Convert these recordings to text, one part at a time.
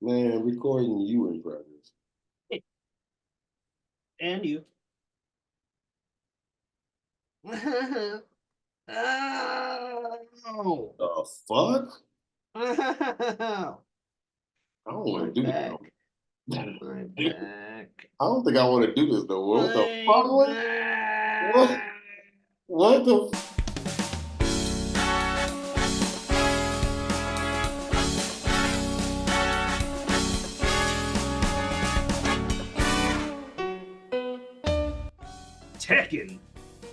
Man, recording you in progress. And you. Oh. The fuck? Oh. I don't want to I'm do this no back. I'm back. I don't think I want to do this no more. What the fuck? I'm What? back. What the? Tekken,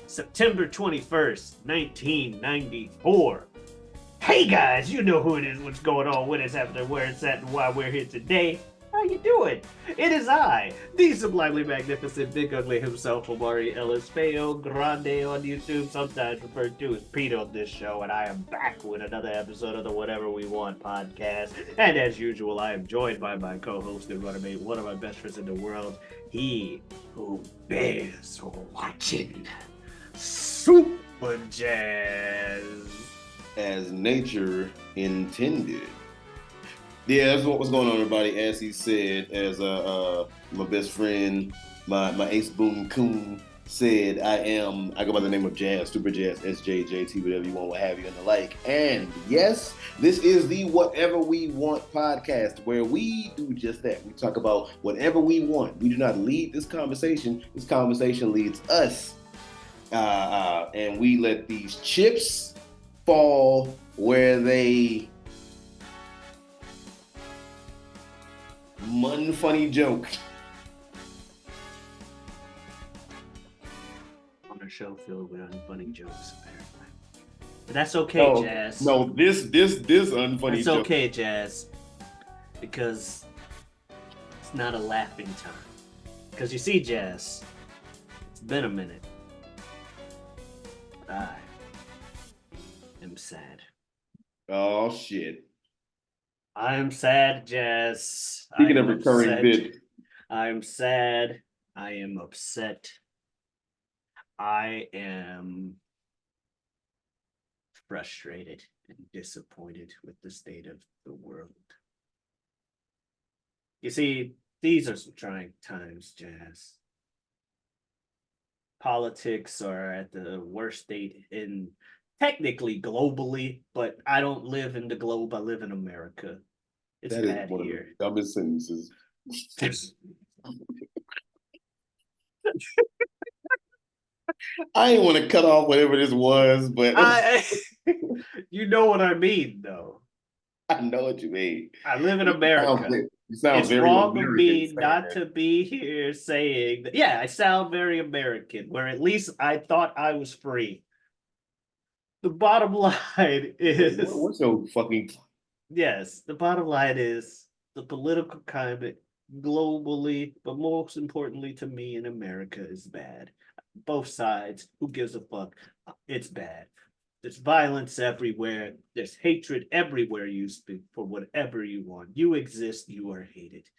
September 21st, 1994. Hey guys, you know who it is, what's going on with us after where it's at and why we're here today. How you doing? It is I, the sublimely magnificent Big Ugly himself, Omari Ellis Feo Grande on YouTube, sometimes referred to as Pete on this show, and I am back with another episode of the Whatever We Want podcast. And as usual, I am joined by my co-host and runnermate, one of my best friends in the world, he who bears watching, Super Jazz. As nature intended. Yeah, that's what was going on, everybody. As he said, as my best friend, my ace boom coon said, I go by the name of Jazz, Super Jazz, SJJT, whatever you want, what have you, and the like. And yes, this is the Whatever We Want podcast, where we do just that. We talk about whatever we want. We do not lead this conversation. This conversation leads us. And we let these chips fall where they funny joke. On a show filled with unfunny jokes, apparently. But that's okay, Jazz. No, this unfunny It's joke. okay, Jazz. Because it's not a laughing time. Because you see, Jazz, it's been a minute. I am sad. Oh shit. I am sad, Jazz. Speaking of recurring bit. I am sad. I am upset. I am frustrated and disappointed with the state of the world. You see, these are some trying times, Jazz. Politics are at the worst state in technically globally, but I don't live in the globe. I live in America. It's bad One here. of the dumbest sentences. I didn't want to cut off whatever this was, but you know what I mean, though. I know what you mean. I live in America. You sound it's very wrong American of me not that. to be here saying that. Yeah, I sound very American, where at least I thought I was free. The bottom line is what's your fucking yes, the bottom line is the political climate globally, but most importantly to me in America is bad. Both sides, who gives a fuck? It's bad. There's violence everywhere. There's hatred everywhere you speak for whatever you want. You exist, you are hated.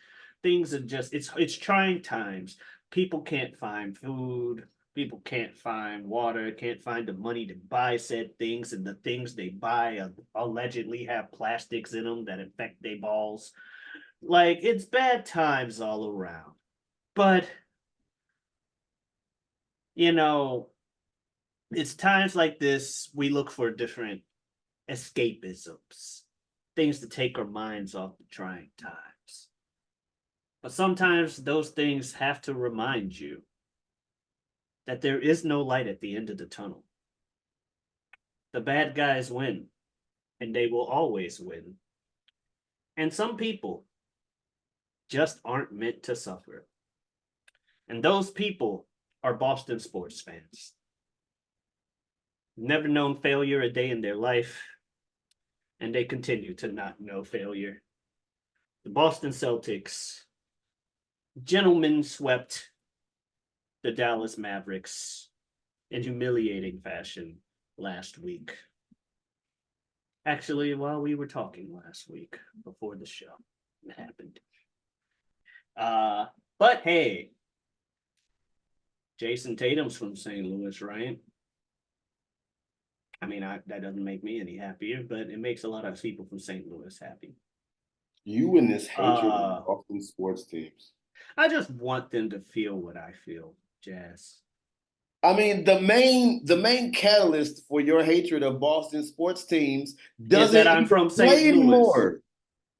Things are just it's trying times. People can't find food. People can't find water, can't find the money to buy said things, and the things they buy allegedly have plastics in them that infect their balls. Like, it's bad times all around. But, you know, it's times like this we look for different escapisms, things to take our minds off the trying times. But sometimes those things have to remind you that there is no light at the end of the tunnel. The bad guys win, and they will always win. And some people just aren't meant to suffer. And those people are Boston sports fans. Never known failure a day in their life, and they continue to not know failure. The Boston Celtics, gentlemen, swept the Dallas Mavericks in humiliating fashion last week. Actually, while we were talking last week before the show, it happened. But hey, Jason Tatum's from St. Louis, right? I mean, that doesn't make me any happier, but it makes a lot of people from St. Louis happy. You and this hatred of Uh, Boston sports teams. I just want them to feel what I feel, Jazz. I mean, the main catalyst for your hatred of Boston sports teams Is that doesn't I'm even from St. play Louis. anymore.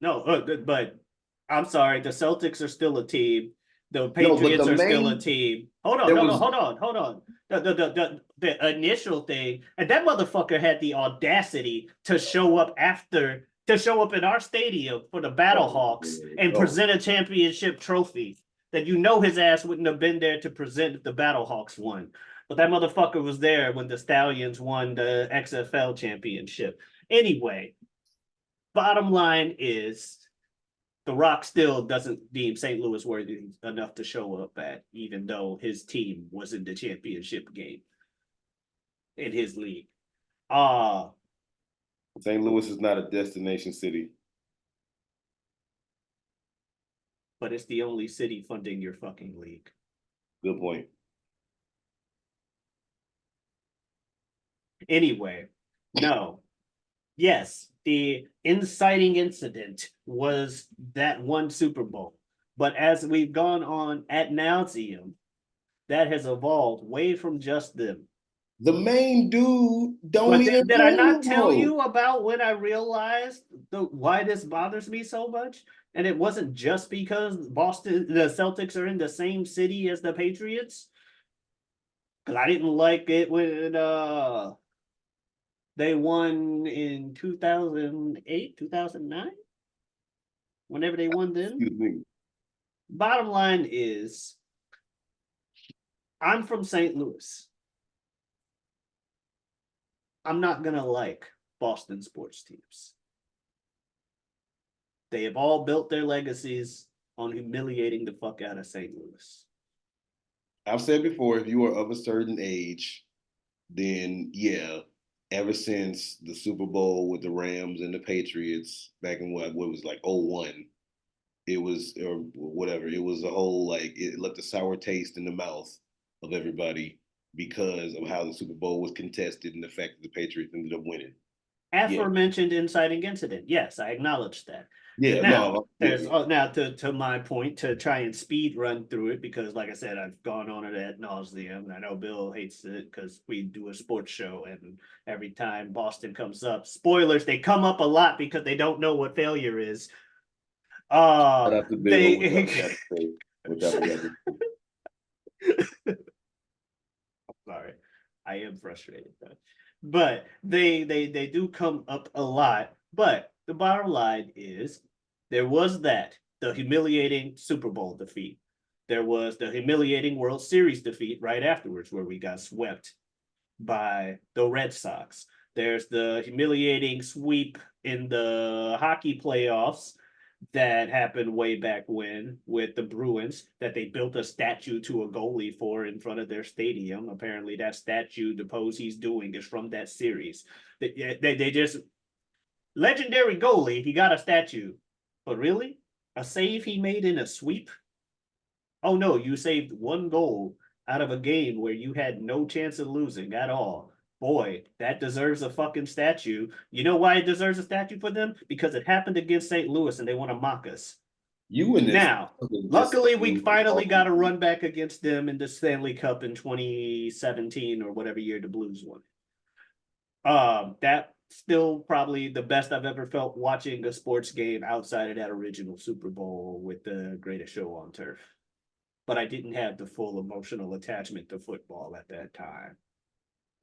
No, but I'm sorry. The Celtics are still a team. The No, but Patriots are still a team. Hold on, there no, was hold on. The initial thing, and that motherfucker had the audacity to show up in our stadium for the oh, Battlehawks and oh, present a championship trophy. That you know his ass wouldn't have been there to present if the Battlehawks won. But that motherfucker was there when the Stallions won the XFL championship. Anyway, bottom line is the Rock still doesn't deem St. Louis worthy enough to show up at, even though his team was in the championship game in his league. Uh St. Louis is not a destination city. but it's the only city funding your fucking league. Good point. Anyway, no. Yes, the inciting incident was that one Super Bowl. But as we've gone on ad nauseum, that has evolved way from just them. The main dude don't But even did I play not no tell more. you about when I realized why this bothers me so much? And it wasn't just because the Celtics are in the same city as the Patriots. Because I didn't like it when they won in 2008, 2009, whenever they won then. Excuse me. Bottom line is, I'm from St. Louis. I'm not going to like Boston sports teams. They have all built their legacies on humiliating the fuck out of St. Louis. I've said before, if you are of a certain age, then yeah, ever since the Super Bowl with the Rams and the Patriots back in what was like '01, it was or whatever, it was a whole like it left a sour taste in the mouth of everybody because of how the Super Bowl was contested and the fact that the Patriots ended up winning. Yeah, Aforementioned inciting incident. Yes, I acknowledge that. yeah, Now, no, yeah, there's now to my point to try and speed run through it because, like I said, I've gone on it ad nauseum. I know Bill hates it because we do a sports show, and every time Boston comes up, spoilers, they come up a lot because they don't know what failure is. shout out to Bill, which I They forgot to say, which I forgot to say. sorry, I am frustrated though. But they do come up a lot. But the bottom line is there was that the humiliating Super Bowl defeat. There was the humiliating World Series defeat right afterwards, where we got swept by the Red Sox. There's the humiliating sweep in the hockey playoffs that happened way back when with the Bruins that they built a statue to a goalie for in front of their stadium. Apparently, that statue, the pose he's doing, is from that series. They just legendary goalie. He got a statue, but really, a save he made in a sweep? Oh no, you saved one goal out of a game where you had no chance of losing at all. Boy, that deserves a fucking statue. You know why it deserves a statue for them? Because it happened against St. Louis and they want to mock us. You and this Now, luckily, we disdain for finally got a Boston. run back against them in the Stanley Cup in 2017 or whatever year the Blues won. That still probably the best I've ever felt watching a sports game outside of that original Super Bowl with the greatest show on turf. But I didn't have the full emotional attachment to football at that time.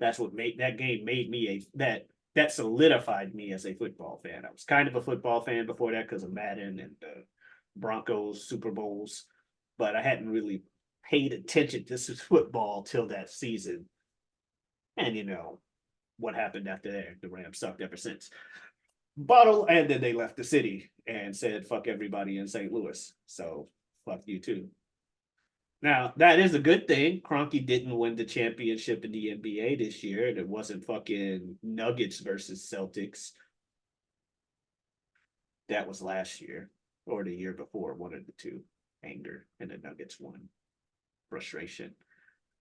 That's what made that game made me that solidified me as a football fan. I was kind of a football fan before that because of Madden and the Broncos Super Bowls, but I hadn't really paid attention to football till that season. And you know what happened after that? The Rams sucked ever since. Bottle, and then they left the city and said fuck everybody in St. Louis. So fuck you too. Now, that is a good thing. Kroenke didn't win the championship in the NBA this year. And it wasn't fucking Nuggets versus Celtics. That was last year or the year before, one of the two. Anger and the Nuggets won. Frustration.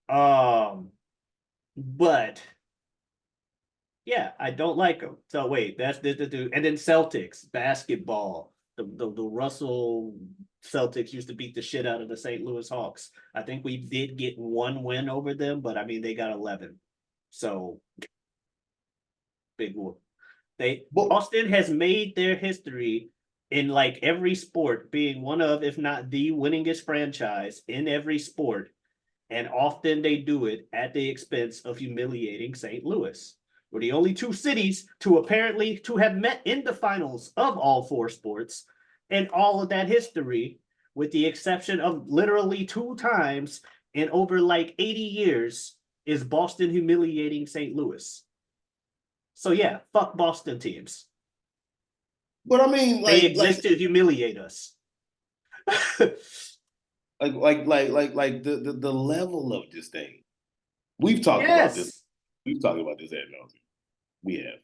But yeah, I don't like them. So wait, that's the dude. And then Celtics basketball. The Russell Celtics used to beat the shit out of the St. Louis Hawks. I think we did get one win over them, but I mean they got 11. So big whoop. Boston has made their history in like every sport, being one of, if not the winningest franchise in every sport. And often they do it at the expense of humiliating St. Louis. We're the only two cities to apparently to have met in the finals of all four sports and all of that history, with the exception of literally 2 times in over like 80 years, is Boston humiliating St. Louis. So yeah, fuck Boston teams. But I mean, they exist to humiliate us. the level of this thing. We've talked about this. We've talked about this ad nauseum. We have,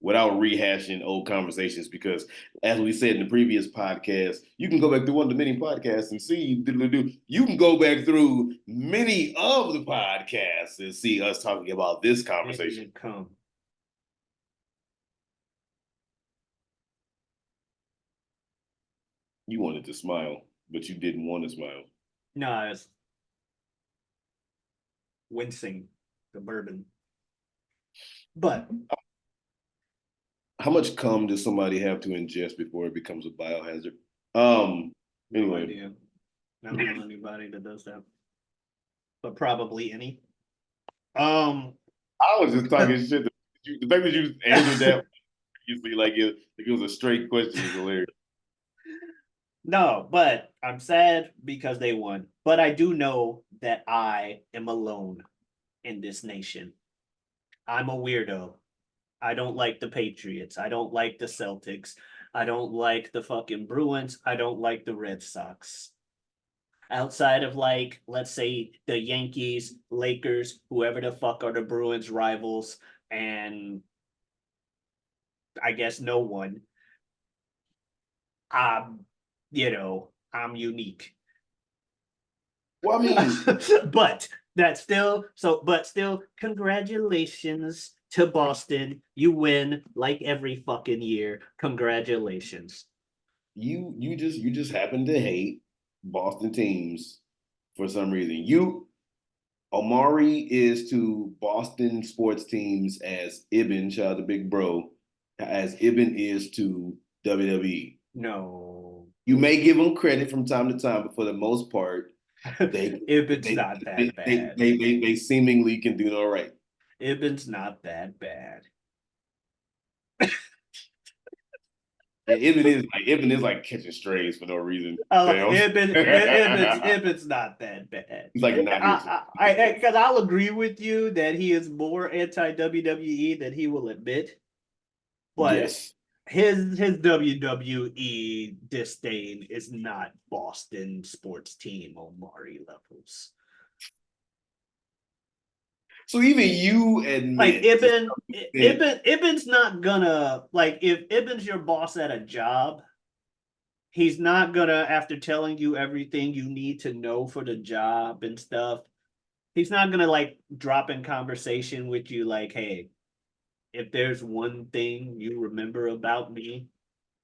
without rehashing old conversations, because as we said in the previous podcast, you can go back through one of the many podcasts and see. You can go back through many of the podcasts and see us talking about this conversation. You wanted to smile, but you didn't want to smile. No, I was wincing the bourbon. But how much cum does somebody have to ingest before it becomes a biohazard? Anyway, idea. I don't know anybody that does that, but probably any. I was just talking shit. The fact that you answered that, you see, like it was a straight question, is hilarious. No, but I'm sad because they won. But I do know that I am alone in this nation. I'm a weirdo. I don't like the Patriots. I don't like the Celtics. I don't like the fucking Bruins. I don't like the Red Sox. Outside of like, let's say the Yankees, Lakers, whoever the fuck are the Bruins rivals, and I guess no one. I'm unique. Well, I mean, but still, congratulations to Boston. You win like every fucking year. Congratulations. You just happen to hate Boston teams for some reason. Omari is to Boston sports teams as Ibn, shout out to Big Bro, as Ibn is to WWE. No. You may give them credit from time to time, but for the most part, Ibn's not that bad. They seemingly can do all right. Ibn's not that bad. Yeah, Ibn is like catching strays for no reason. Ibn's not that bad. He's like not because I'll agree with you that he is more anti WWE than he will admit. But yes, his WWE disdain is not Boston sports team Omari levels. So even you admit, like Ibn's not gonna, like, if Ibn's your boss at a job, he's not gonna, after telling you everything you need to know for the job and stuff, he's not gonna like drop in conversation with you like, hey, if there's one thing you remember about me,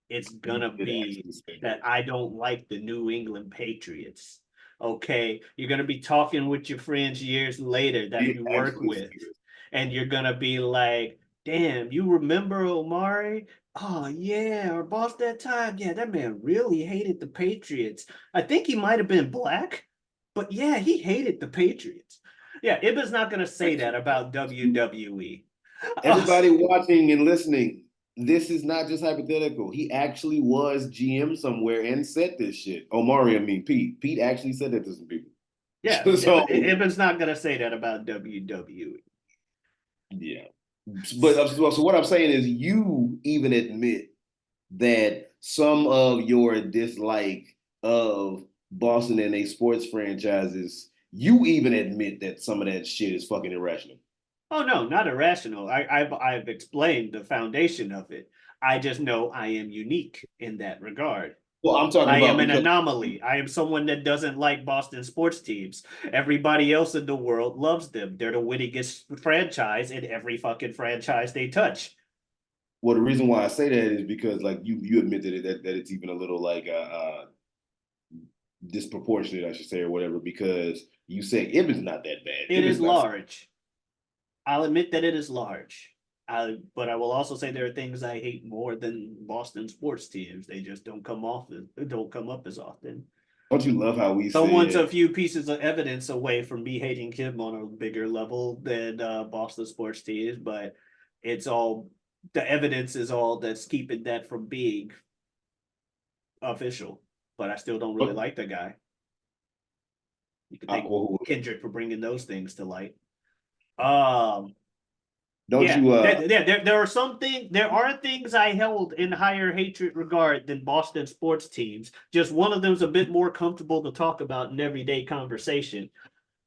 it's gonna be that I don't like the New England Patriots. Okay, you're gonna be talking with your friends years later that you work with, and you're gonna be like, damn, you remember Omari? Oh yeah, our boss that time. Yeah, that man really hated the Patriots. I think he might have been black, but yeah, he hated the Patriots. Yeah, Ibba's not gonna say that about WWE. Everybody watching and listening, this is not just hypothetical. He actually was GM somewhere and said this shit. Omari, I mean Pete. Pete actually said that to some people. Yeah, so Ibn's not gonna say that about WWE. Yeah, but so what I'm saying is, you even admit that some of your dislike of Boston and a sports franchises, you even admit that some of that shit is fucking irrational. Oh no, not irrational. I've explained the foundation of it. I just know I am unique in that regard. Well, I'm talking about, I am an anomaly. I am someone that doesn't like Boston sports teams. Everybody else in the world loves them. They're the winningest franchise in every fucking franchise they touch. Well, the reason why I say that is because like you admitted that it's even a little like disproportionate, I should say, or whatever, because you say Ibben's not that bad. It is Ibben's not. large. I'll admit that it is large. But I will also say there are things I hate more than Boston sports teams. They just don't come up as often. Don't you love how we Someone's a said? few pieces of evidence away from me hating him on a bigger level than Boston sports teams, but it's all the evidence is all that's keeping that from being official. But I still don't really like the guy. You can thank Well, Kendrick for bringing those things to light. Um, don't yeah, you? there are some things. There are things I held in higher hatred regard than Boston sports teams. Just one of them's a bit more comfortable to talk about in everyday conversation.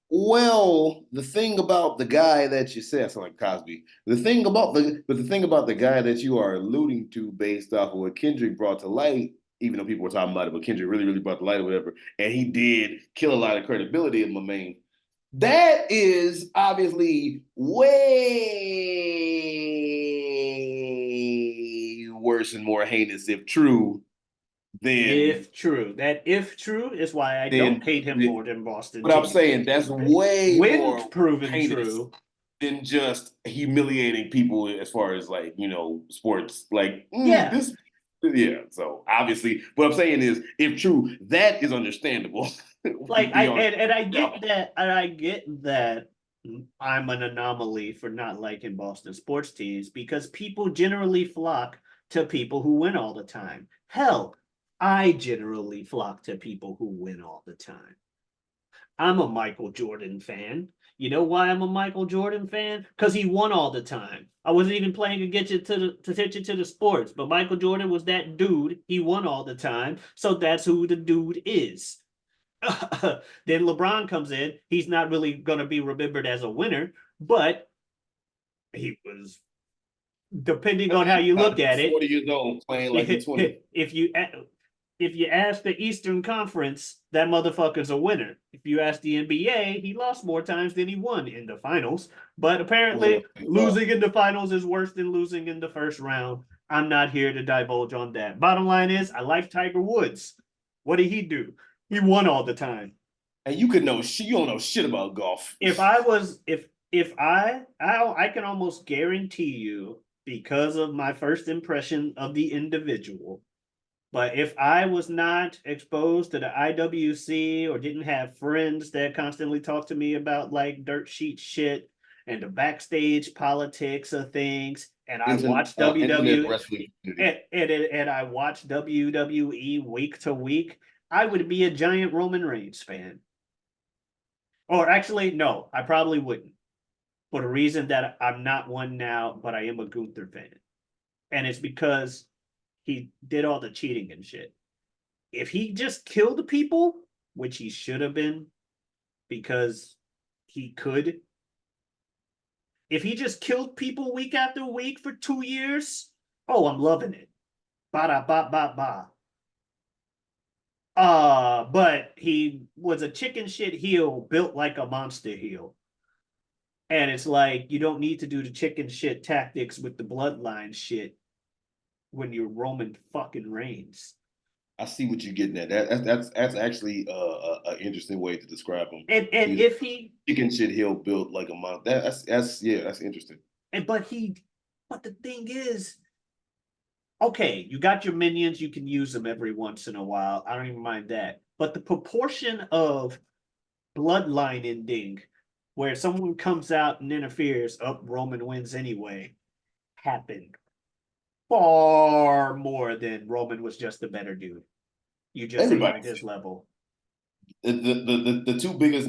Well, the thing about the guy that you said, I sound like Cosby. The thing about the guy that you are alluding to, based off of what Kendrick brought to light, even though people were talking about it, but Kendrick really, really brought to light or whatever, and he did kill a lot of credibility of my main. That is obviously way worse and more heinous, if true, than If true, that if true is why I don't than. hate him more than Boston But I'm teams. saying that's way When more proven heinous true, than just humiliating people as far as like, sports. Like yeah, this, yeah. So obviously, what I'm saying is, if true, that is understandable. like Beyond, and I yeah. get that, and I get that I'm an anomaly for not liking Boston sports teams because people generally flock to people who win all the time. Hell, I generally flock to people who win all the time. I'm a Michael Jordan fan. You know why I'm a Michael Jordan fan? Because he won all the time. I wasn't even playing to get you to get you to the sports, but Michael Jordan was that dude. He won all the time, so that's who the dude is. Then LeBron comes in. He's not really going to be remembered as a winner, but he was, depending on how you look at it, 40 years old playing like he's 20. if you ask the Eastern Conference, that motherfucker's a winner. If you ask the NBA, he lost more times than he won in the finals. But apparently, losing in the finals is worse than losing in the first round. I'm not here to divulge on that. Bottom line is, I like Tiger Woods. What did he do? He won all the time. And you could know shit. You don't know shit about golf. If I was, if I can almost guarantee you because of my first impression of the individual. But if I was not exposed to the IWC or didn't have friends that constantly talk to me about like dirt sheet shit and the backstage politics of things, and I watched Internet WWE wrestling community. and I watched WWE week to week, I would be a giant Roman Reigns fan. Or actually, no, I probably wouldn't. For the reason that I'm not one now, but I am a Gunther fan. And it's because he did all the cheating and shit. If he just killed people, which he should have been because he could, if he just killed people week after week for 2 years, oh, I'm loving it. Ba da ba ba ba. But he was a chicken shit heel built like a monster heel. And it's like you don't need to do the chicken shit tactics with the bloodline shit when you're Roman fucking Reigns. I see what you're getting at. That's actually an interesting way to describe him. And He's if he chicken shit hill built like a month. That's yeah, that's interesting. and but the thing is, okay, you got your minions, you can use them every once in a while. I don't even mind that. But the proportion of bloodline ending where someone comes out and interferes, up Roman wins anyway, happened far more than Roman was just a better dude. You just ain't Everybody, at his level. the two biggest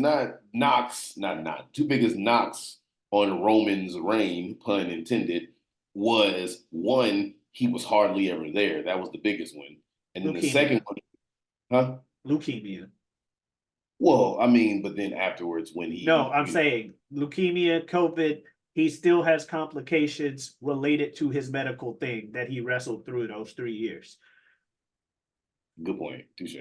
two biggest knocks on Roman's reign, pun intended, was one, he was hardly ever there. That was the biggest one. And then the second Leukemia. one, huh? Leukemia. Well, I mean, but then afterwards when No, he, I'm saying leukemia, COVID, he still has complications related to his medical thing that he wrestled through those 3 years. good point, touche.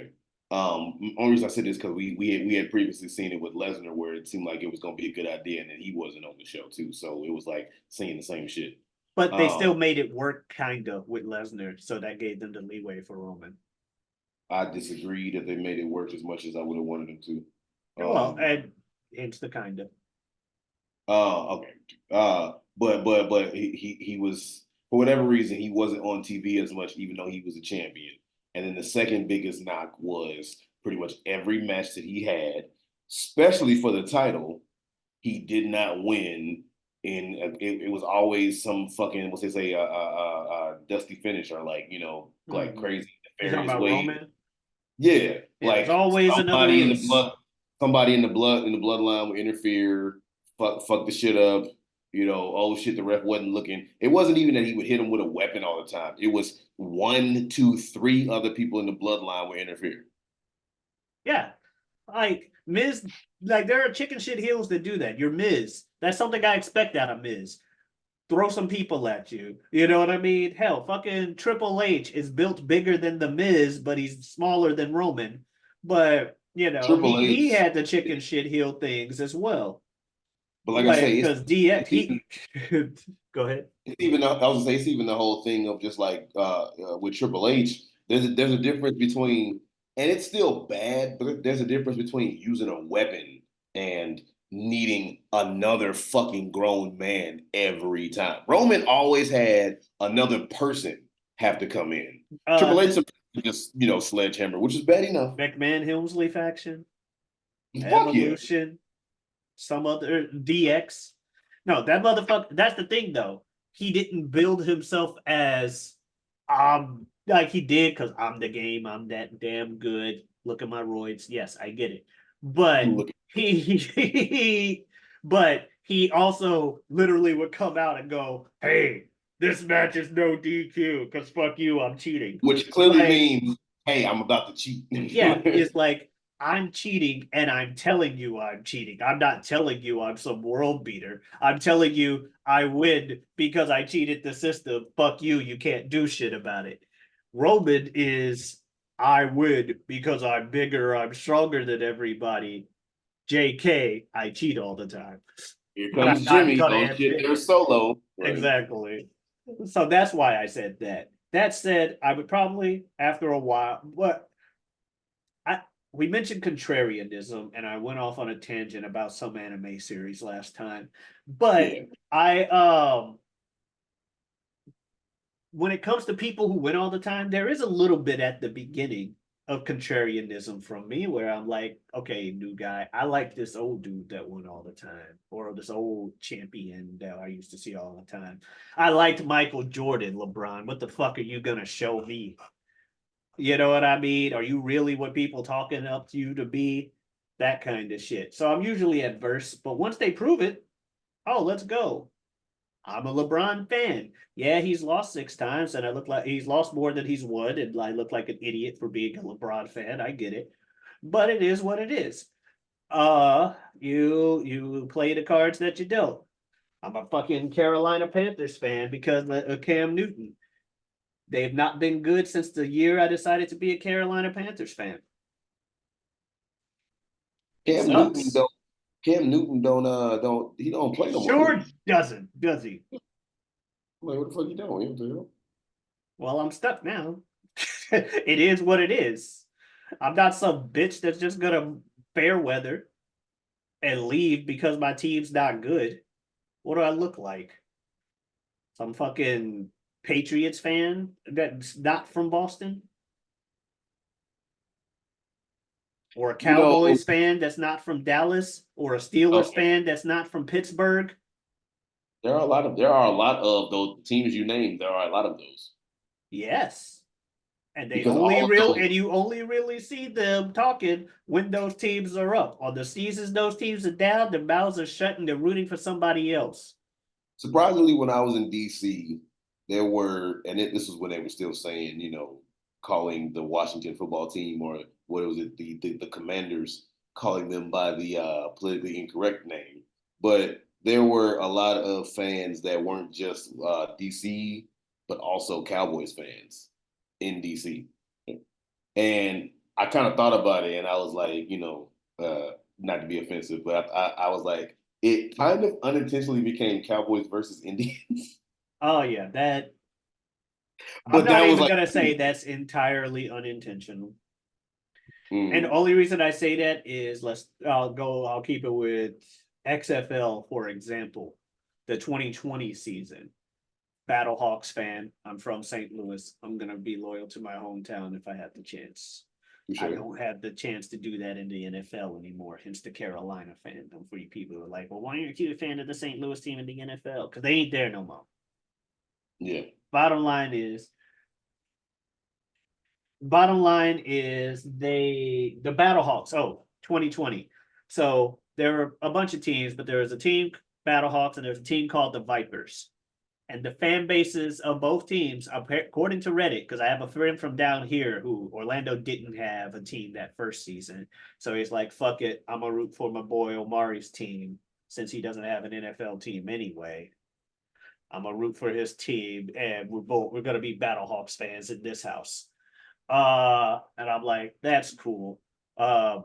Only reason I said this because we had previously seen it with Lesnar where it seemed like it was gonna be a good idea and then he wasn't on the show too. So it was like saying the same shit. But they still made it work kind of with Lesnar, so that gave them the leeway for Roman. I disagree that they made it work as much as I would have wanted them to. Well, and hence the kind of. Okay. But he was, for whatever reason, he wasn't on TV as much, even though he was a champion. And then the second biggest knock was pretty much every match that he had, especially for the title, he did not win. It was always some fucking, what's they say, dusty finish, or like, like crazy You talking nefarious about way. Roman? Yeah, There's like always another somebody in the Miz. somebody in the bloodline would interfere, fuck the shit up. Oh shit, the ref wasn't looking. It wasn't even that he would hit him with a weapon all the time. It was 1, 2, 3 other people in the bloodline would interfere. Yeah, like Miz, like there are chicken shit heels that do that. You're Miz. That's something I expect out of Miz. Throw some people at you. You know what I mean? Hell, fucking Triple H is built bigger than the Miz, but he's smaller than Roman. But Triple he H, had the chicken shit heel things as well. but like I Like say, because DX, it's even, he go ahead. it's even I was gonna say it's even the whole thing of just like with Triple H. There's a difference between, and it's still bad, but there's a difference between using a weapon and needing another fucking grown man every time. Roman always had another person have to come in. Triple H just sledgehammer, which is bad enough. McMahon Helmsley faction, Fuck yeah. Evolution, some other DX. No, that motherfucker. That's the thing, though. He didn't build himself as like he did because I'm the game. I'm that damn good. Look at my roids. Yes, I get it. But but he also literally would come out and go, "Hey, this match is no DQ because fuck you, I'm cheating." Which clearly means, hey, I'm about to cheat. Yeah, it's like I'm cheating and I'm telling you I'm cheating. I'm not telling you I'm some world beater. I'm telling you I win because I cheated the system. Fuck you, you can't do shit about it. Roman is I win because I'm bigger, I'm stronger than everybody. JK, I cheat all the time. Here But I'm comes not Jimmy. gonna Oh shit, admit they're solo. Right. exactly. So that's why I said that. That said, I would probably after a while, but we mentioned contrarianism, and I went off on a tangent about some anime series last time. But yeah. I when it comes to people who win all the time, there is a little bit at the beginning of contrarianism from me where I'm like, okay, new guy, I like this old dude that won all the time, or this old champion that I used to see all the time. I liked Michael Jordan, LeBron. What the fuck are you gonna show me? You know what I mean? Are you really what people talking up to you to be? That kind of shit. So I'm usually adverse, but once they prove it, oh, let's go. I'm a LeBron fan. Yeah, he's lost 6 times, and I look like he's lost more than he's won, and I look like an idiot for being a LeBron fan. I get it, but it is what it is. You play the cards that you dealt. I'm a fucking Carolina Panthers fan because of Cam Newton. They've not been good since the year I decided to be a Carolina Panthers fan. Cam Newton don't. Cam Newton don't he don't play no more. Sure doesn't, does he? Like, what the fuck you doing? Well, I'm stuck now. It is what it is. I'm not some bitch that's just gonna fair weather and leave because my team's not good. What do I look like? Some fucking Patriots fan that's not from Boston? Or a Cowboys fan that's not from Dallas? Or a Steelers fan that's not from Pittsburgh? There are a lot of those teams you named. There are a lot of those. Yes. And they because you only really see them talking when those teams are up. On the seasons those teams are down, their mouths are shut and they're rooting for somebody else. Surprisingly, when I was in DC, there were, and this was when they were still saying, calling the Washington football team, or what was it, the Commanders, calling them by the politically incorrect name. But there were a lot of fans that weren't just DC, but also Cowboys fans in DC. And I kind of thought about it, and I was like, not to be offensive, but I was like, it kind of unintentionally became Cowboys versus Indians. Oh yeah, that I'm But not that was even like, gonna say that's entirely unintentional. And the mm, only reason I say that is I'll keep it with XFL, for example, the 2020 season. Battlehawks fan. I'm from St. Louis. I'm gonna be loyal to my hometown if I have the chance. for I sure. don't have the chance to do that in the NFL anymore, hence the Carolina fandom for you people who are like, well, why aren't you a fan of the St. Louis team in the NFL? Because they ain't there no more. Yeah. Bottom line is bottom line is the Battlehawks. Oh, 2020. So there are a bunch of teams, but there was a team Battlehawks and there's a team called the Vipers. And the fan bases of both teams, according to Reddit, because I have a friend from down here who Orlando didn't have a team that first season. So he's like, fuck it, I'm gonna root for my boy Omari's team since he doesn't have an NFL team anyway. I'm gonna root for his team, and we're gonna be Battlehawks fans in this house. And I'm like, that's cool. Uh,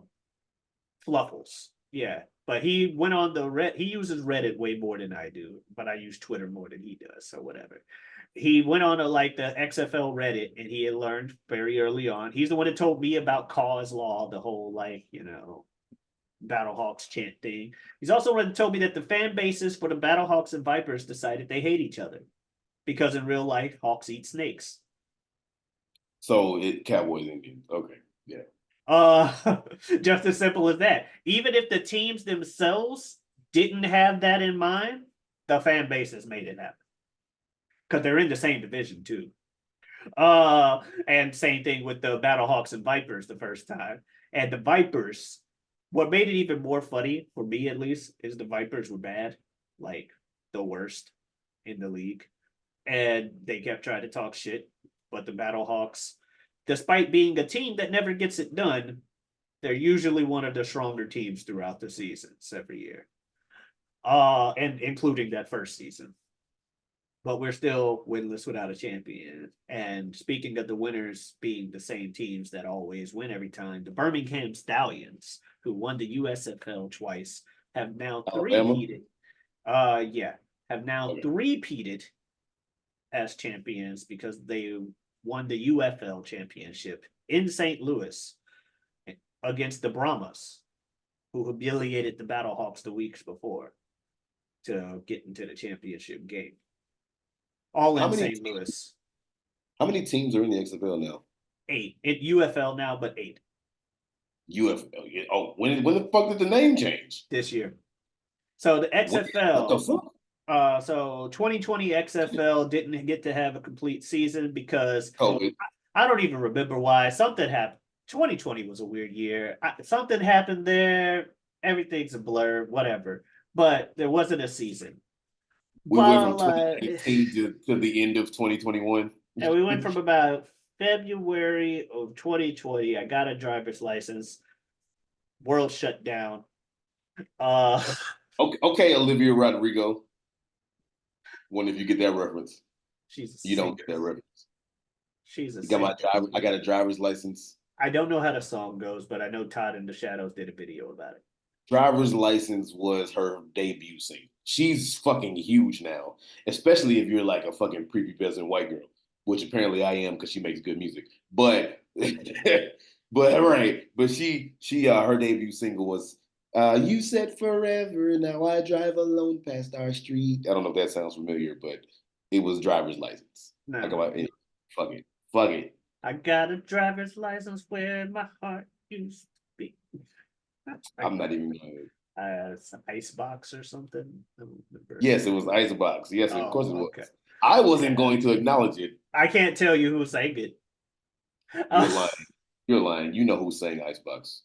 Fluffles, yeah. But he went on the he uses Reddit way more than I do, but I use Twitter more than he does, so whatever. He went on to like the XFL Reddit and he had learned very early on. He's the one that told me about cause law, the whole like, Battlehawks chant thing. He's also one that told me that the fan bases for the Battlehawks and Vipers decided they hate each other because in real life, Hawks eat snakes. So it Cowboys Indians. Okay. Yeah. Uh, just as simple as that. Even if the teams themselves didn't have that in mind, the fan bases made it happen because they're in the same division too. And same thing with the Battlehawks and Vipers the first time. And the Vipers, what made it even more funny for me at least is the Vipers were bad, like the worst in the league, and they kept trying to talk shit. But the Battlehawks, despite being a team that never gets it done, they're usually one of the stronger teams throughout the seasons every year. And including that first season. But we're still winless without a champion. And speaking of the winners being the same teams that always win every time, the Birmingham Stallions, who won the USFL twice, have now Alabama. three-peated. Yeah, have now Okay. three-peated as champions because they won the UFL championship in St. Louis against the Brahmas, who humiliated the Battlehawks the weeks before to get into the championship game. All How in many St. Louis. how many teams are in the XFL now? Eight. It UFL now, but eight UFL. Yeah. Oh, when the fuck did the name change? this year. So the What the XFL, fuck? so 2020 XFL didn't get to have a complete season because COVID. I don't even remember why. Something happened. 2020 was a weird year. Something happened there. Everything's a blur, whatever. But there wasn't a season. We went from Well, 2019 to the end of 2021. and we went from about February of 2020. I got a driver's license. World shut down. Uh, Okay, okay, Olivia Rodrigo. Wonder if you get that reference. she's a You don't get singer. that reference. She's a You got my singer. driver. I got a driver's license. I don't know how the song goes, but I know Todd in the Shadows did a video about it. Driver's license was her debut single. She's fucking huge now, especially if you're like a fucking prepubescent white girl, which apparently I am because she makes good music. But but right, but she her debut single was "You Said Forever." Now I drive alone past our street. I don't know if that sounds familiar, but it was driver's license. I No, go out, fuck it, fuck it. I got a driver's license where my heart used to be. I'm not even. Icebox or something. I don't remember. Yes, it was Icebox. Yes, of course it Oh, was. okay. I wasn't Yeah. going to acknowledge it. I can't tell you who sang it. You're lying. You're lying. You know who sang Icebox.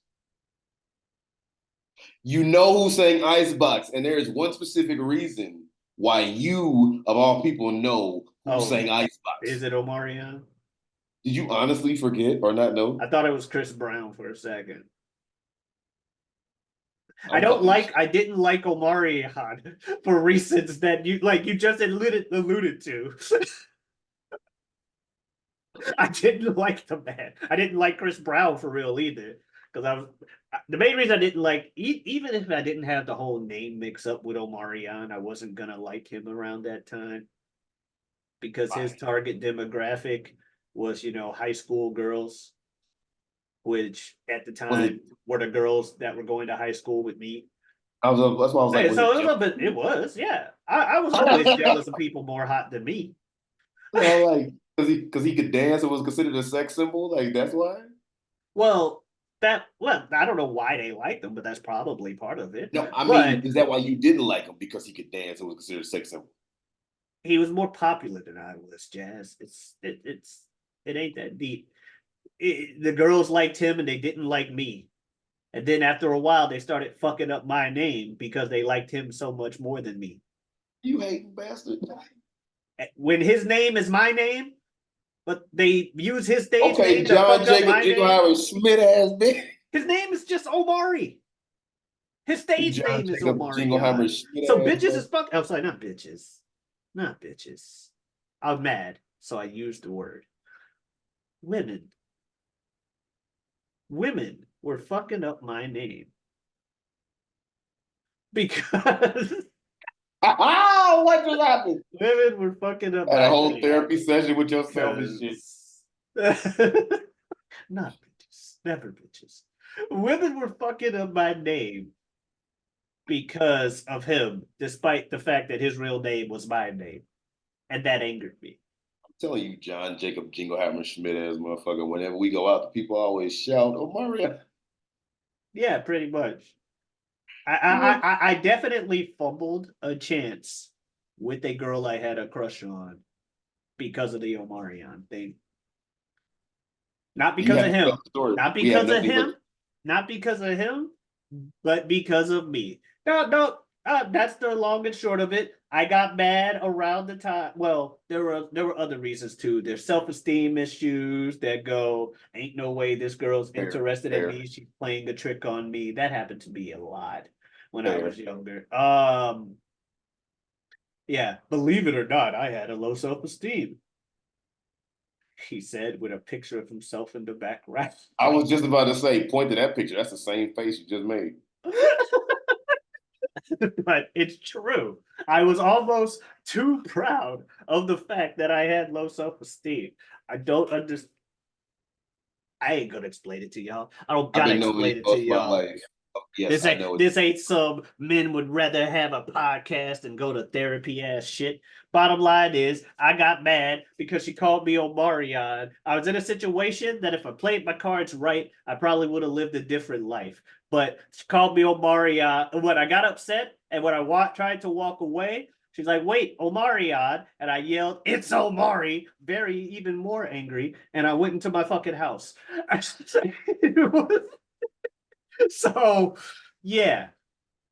You know who sang Icebox, and there is one specific reason why you, of all people, know who Oh, sang is Icebox. it Omarion? Did you honestly forget or not know? I thought it was Chris Brown for a second. I'm fucking. I didn't like Omarion for reasons that you just alluded to. I didn't like the man. I didn't like Chris Brown for real either. Because I was the main reason I didn't like even if I didn't have the whole name mix up with Omarion, I wasn't gonna like him around that time. because his Right. target demographic was, high school girls, which at the Was it? time were the girls that were going to high school with me. That's why I was like, Hey, was so it it was a jealous? bit, it was, yeah. I was always jealous of people more hot than me. So like, because he could dance and was considered a sex symbol. Like that's why. Well, I don't know why they liked him, but that's probably part of it. No, I mean, But is that why you didn't like him because he could dance and was considered a sex symbol? he was more popular than I was, Jazz. It ain't that deep. The girls liked him and they didn't like me. And then after a while, they started fucking up my name because they liked him so much more than me. You hating bastard. When his name is my name, but they use his stage Okay, name to John fuck up Jacob my name. Jingleheimer Smith ass bitch. His name is just Omari. His stage John name is Jacob Jingleheimer Omarion. Schmidt So ass bitches boy. is fuck. Oh, sorry, not bitches. Not bitches. I'm mad, so I used the word. Women. Women were fucking up my name because What just happened? women were fucking up Had a my whole name therapy session with yourself and shit. because not bitches, never bitches. Women were fucking up my name because of him, despite the fact that his real name was my name, and that angered me. I'm telling you, John Jacob Jingleheimer Schmidt ass motherfucker. Whenever we go out, the people always shout, "Oh Maria!" Yeah, pretty much. Yeah. I definitely fumbled a chance with a girl I had a crush on because of the Omarion thing. Not You because have of to tell him. the story. Not We have because of nothing but him. Not because of him, but because of me. No. That's the long and short of it. I got mad around the time. Well, there were other reasons too. There's self-esteem issues that go, ain't no way this girl's fair, interested in fair, me. She's playing a trick on me. That happened to me a lot when I was fair. younger. Yeah, believe it or not, I had a low self-esteem. He said with a picture of himself in the background. I was just about to say, point to that picture. That's the same face you just made. But it's true. I was almost too proud of the fact that I had low self-esteem. I don't understand. I ain't gonna explain it to y'all. I don't I've gotta been knowing you explain it to most of my y'all. life. Yes, This I ain't know it. this ain't some men would rather have a podcast and go to therapy ass shit. Bottom line is, I got mad because she called me Omarion. I was in a situation that if I played my cards right, I probably would have lived a different life. But she called me Omarion. When I got upset and when I tried to walk away, she's like, "Wait, Omarion," and I yelled, "It's Omari!" Very even more angry, and I went into my fucking house. So yeah,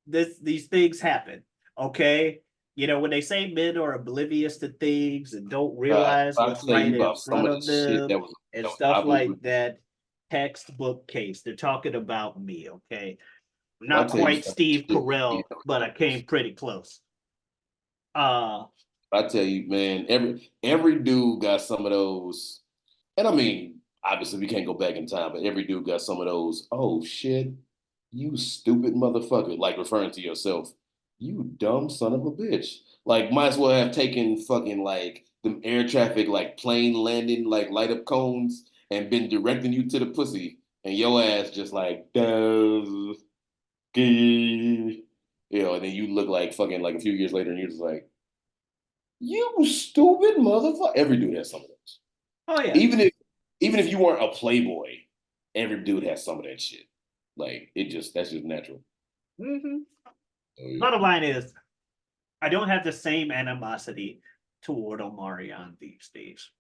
these things happen. Okay. When they say men are oblivious to things and don't God, realize I what's tell right you in about some front of the of shit them that was, and I stuff was. like that, textbook case. They're talking about me, okay? I'm I not tell you quite some of the Steve shit with me. Carell, but I came pretty close. Uh I tell you, man, every dude got some of those. And I mean, obviously we can't go back in time, but every dude got some of those. Oh shit, you stupid motherfucker! Like referring to yourself, you dumb son of a bitch. Like might as well have taken fucking like the air traffic like plane landing like light up cones and been directing you to the pussy, and your ass just like does, and then you look like fucking like a few years later, and you're just like, you stupid motherfucker. Every dude has some of those. oh yeah. Even if you weren't a playboy, every dude has some of that shit. Like that's just natural. Mm-hmm. So, yeah. Bottom line is, I don't have the same animosity toward Omarion these days,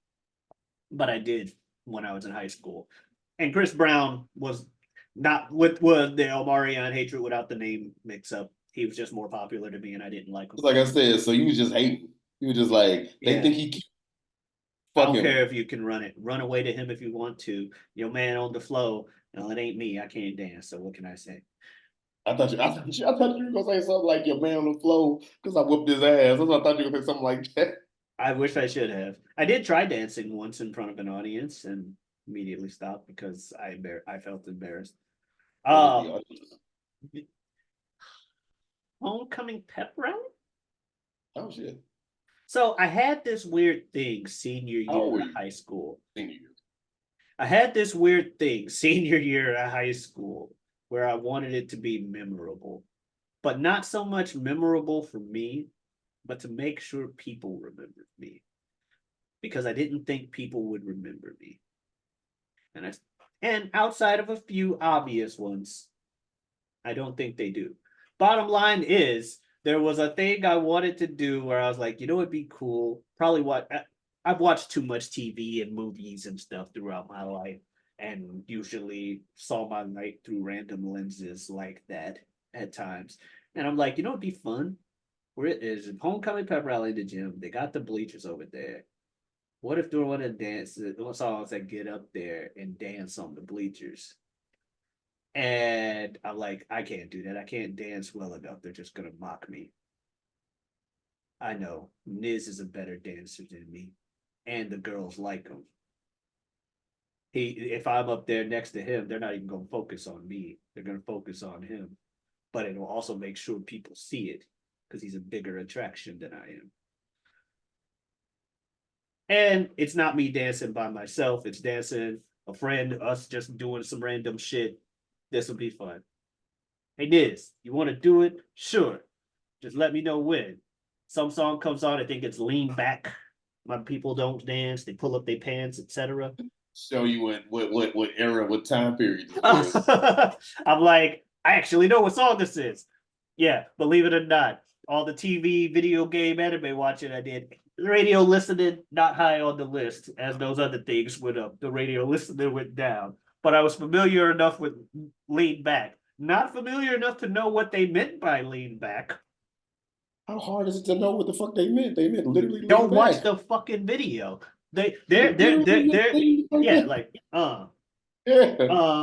but I did when I was in high school. And Chris Brown was not with was the Omarion hatred without the name mix up. He was just more popular to me, and I didn't like him. It's like I said, so you was just hating. You were just like, they Yeah, think he cute. I Fuck don't him. care if you can run it. Run away to him if you want to. Your man on the flow. No, it ain't me. I can't dance. So what can I say? I thought you were gonna say something like your man on the flow because I whooped his ass. I thought you were gonna say something like that. I wish I should have. I did try dancing once in front of an audience and immediately stopped because I felt embarrassed. What was the Uh audience? Homecoming pep rally? Oh shit. So I had this weird thing senior How old year were of you? high school. Senior year. I had this weird thing senior year of high school where I wanted it to be memorable, but not so much memorable for me, but to make sure people remembered me because I didn't think people would remember me. And I and outside of a few obvious ones, I don't think they do. Bottom line is, there was a thing I wanted to do where I was like, it'd be cool. Probably what I've watched too much TV and movies and stuff throughout my life, and usually saw my life through random lenses like that at times. And I'm like, it'd be fun. Where it is homecoming pep rally in the gym. They got the bleachers over there. What if during one of the dances, one songs that get up there and dance on the bleachers? And I'm like, I can't do that. I can't dance well enough. They're just gonna mock me. I know Niz is a better dancer than me, and the girls like him. If I'm up there next to him, they're not even gonna focus on me. They're gonna focus on him. But it will also make sure people see it because he's a bigger attraction than I am. And it's not me dancing by myself. It's dancing a friend, us just doing some random shit. This will be fun. Hey, Niz, you want to do it? Sure. Just let me know when. Some song comes on, I think it's Lean Back. My people don't dance, they pull up their pants, etc. Show you what era, what time period this was. I'm like, I actually know what song this is. Yeah, believe it or not, all the TV, video game, anime watching I did. Radio listening, not high on the list, as those other things went up. The radio listening went down. But I was familiar enough with Lean Back. Not familiar enough to know what they meant by lean back. How hard is it to know what the fuck they meant? They meant literally lean Don't watch back. the fucking video. They They they're literally they're meant they're lean yeah, back. like Yeah.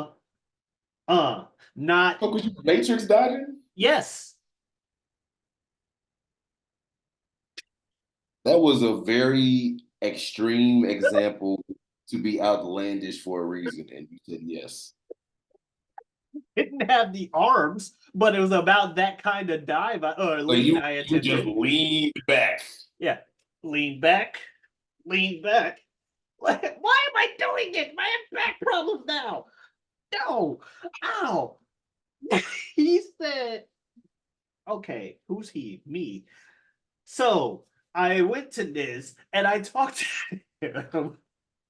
uh not Fuck was you Matrix dodging? yes. That was a very extreme example to be outlandish for a reason, and you said yes. Didn't have the arms, but it was about that kind of dive or So lean you I you just attempted. leaned back. Yeah. Lean back, lean back. Why am I doing it? I have back problems now. No. Ow. He said, okay, who's he? Me. So I went to this and I talked to him.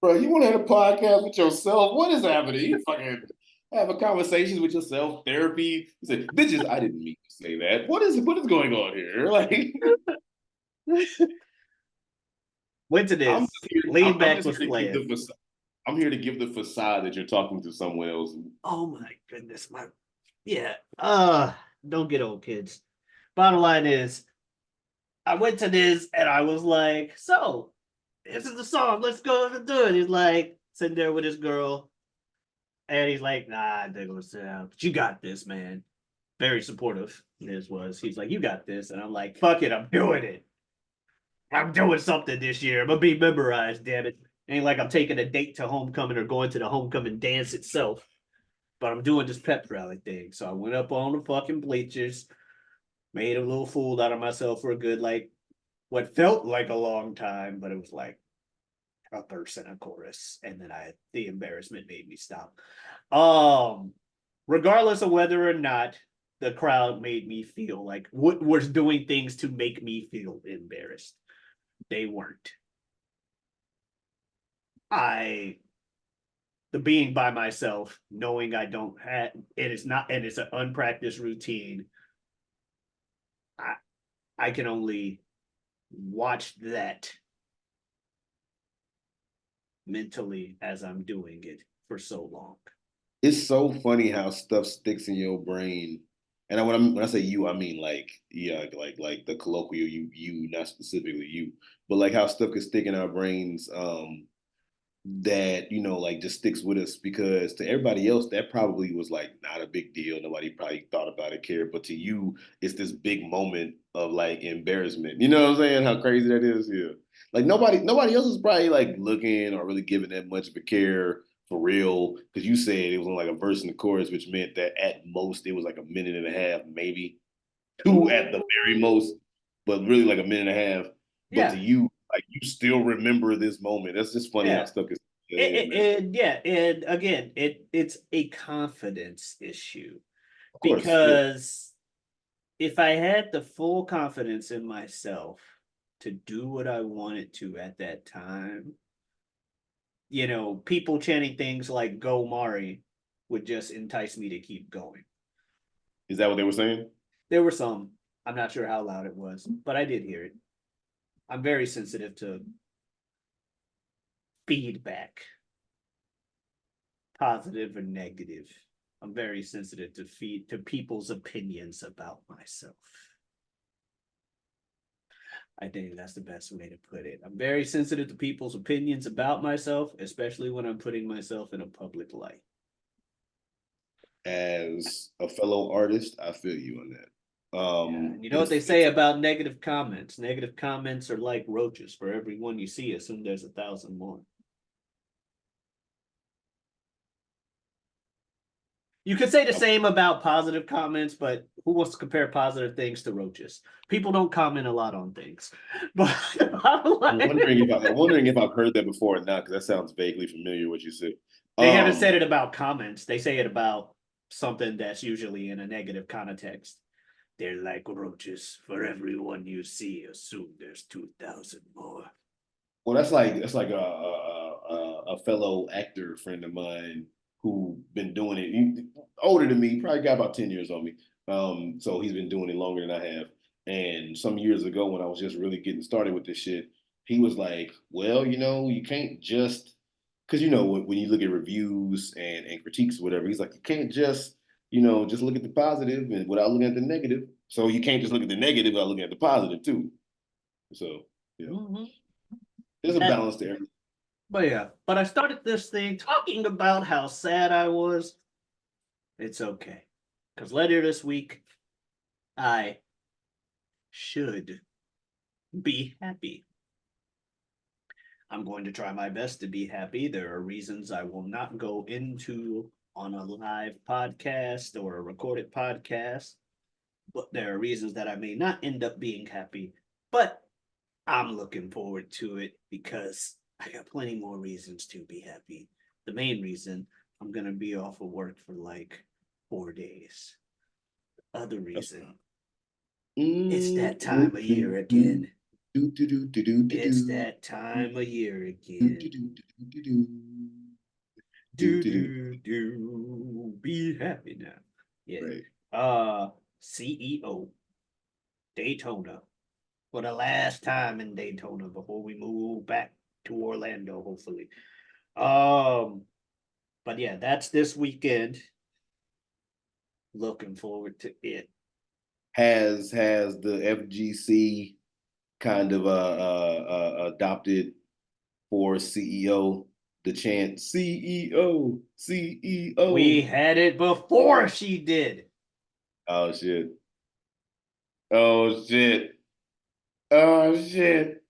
Bro, you want to have a podcast with yourself? What is happening? You fucking having conversations with yourself, therapy. You say, bitches, I didn't mean to say that. What is going on here? Like, Went to I'm this. just here, Lean I'm back just was here to give playing. the facade. I'm here to give the facade that you're talking to someone else. Oh my goodness, my yeah. Don't get old, kids. Bottom line is, I went to this and I was like, so this is the song. Let's go and do it. He's like sitting there with his girl, and he's like, nah, they're gonna sit down. But you got this, man. Very supportive. This was. He's like, you got this, and I'm like, fuck it, I'm doing it. I'm doing something this year. I'm gonna be memorized, damn it. Ain't like I'm taking a date to homecoming or going to the homecoming dance itself. But I'm doing this pep rally thing. So I went up on the fucking bleachers, made a little fool out of myself for a good, like, what felt like a long time, but it was like a verse and a chorus. And then the embarrassment made me stop. Um, Regardless of whether or not the crowd made me feel like what was doing things to make me feel embarrassed, they weren't. I the being by myself, knowing I don't have it is not and it's an unpracticed routine. I I can only watch that mentally as I'm doing it for so long. It's so funny how stuff sticks in your brain. And when I say you, I mean like yeah, like the colloquial you, not specifically you, but like how stuff can stick in our brains. That like just sticks with us because to everybody else that probably was like not a big deal, nobody probably thought about it, cared, but to you it's this big moment of like embarrassment, you know what I'm saying, how crazy that is. Yeah, like nobody else is probably like looking or really giving that much of a care for real, because you said it was on like a verse and the chorus, which meant that at most it was like a minute and a half, maybe two at the very most, but really like a minute and a half. but to Yeah, you, like you still remember this moment. That's just funny how yeah. stuck it's in your head, man. Yeah, and again, it's a confidence issue Of course, yeah. because if I had the full confidence in myself to do what I wanted to at that time, people chanting things like "Go Mari" would just entice me to keep going. Is that what they were saying? There were some. I'm not sure how loud it was, but I did hear it. I'm very sensitive to feedback, positive or negative. I'm very sensitive to people's opinions about myself. I think that's the best way to put it. I'm very sensitive to people's opinions about myself, especially when I'm putting myself in a public light. As a fellow artist, I feel you on that. Yeah, and you know what they say It's about negative comments? Negative comments are like roaches. For every one you see, assume there's 1,000 more. You could say the same about positive comments, but who wants to compare positive things to roaches? People don't comment a lot on things. But I'm wondering if I've heard that before or not, because that sounds vaguely familiar what you said. they haven't said it about comments. They say it about something that's usually in a negative context. They're like roaches. For everyone you see, assume there's 2,000 more. Well, that's like a fellow actor friend of mine who been doing it. Older than me, probably got about 10 years on me. So he's been doing it longer than I have. And some years ago, when I was just really getting started with this shit, he was like, "Well, you can't just because when you look at reviews and critiques or whatever, he's like, you can't just look at the positive and without looking at the negative. So you can't just look at the negative without looking at the positive too. So Mm-hmm. there's a balance there. But yeah, but I started this thing talking about how sad I was. It's okay. Because later this week, I should be happy. I'm going to try my best to be happy. There are reasons I will not go into on a live podcast or a recorded podcast, but there are reasons that I may not end up being happy. But I'm looking forward to it because I got plenty more reasons to be happy. The main reason, I'm going to be off of work for like 4 days. Other reason, it's that time of year again. It's that time of year again. Do do do. Be happy now. Yeah. Right. CEO Daytona for the last time in Daytona before we move back to Orlando, hopefully. But yeah, that's this weekend. Looking forward to it. Has the FGC kind of adopted for CEO the chant CEO We CEO. had it before she did. Oh shit. Oh shit. Oh shit.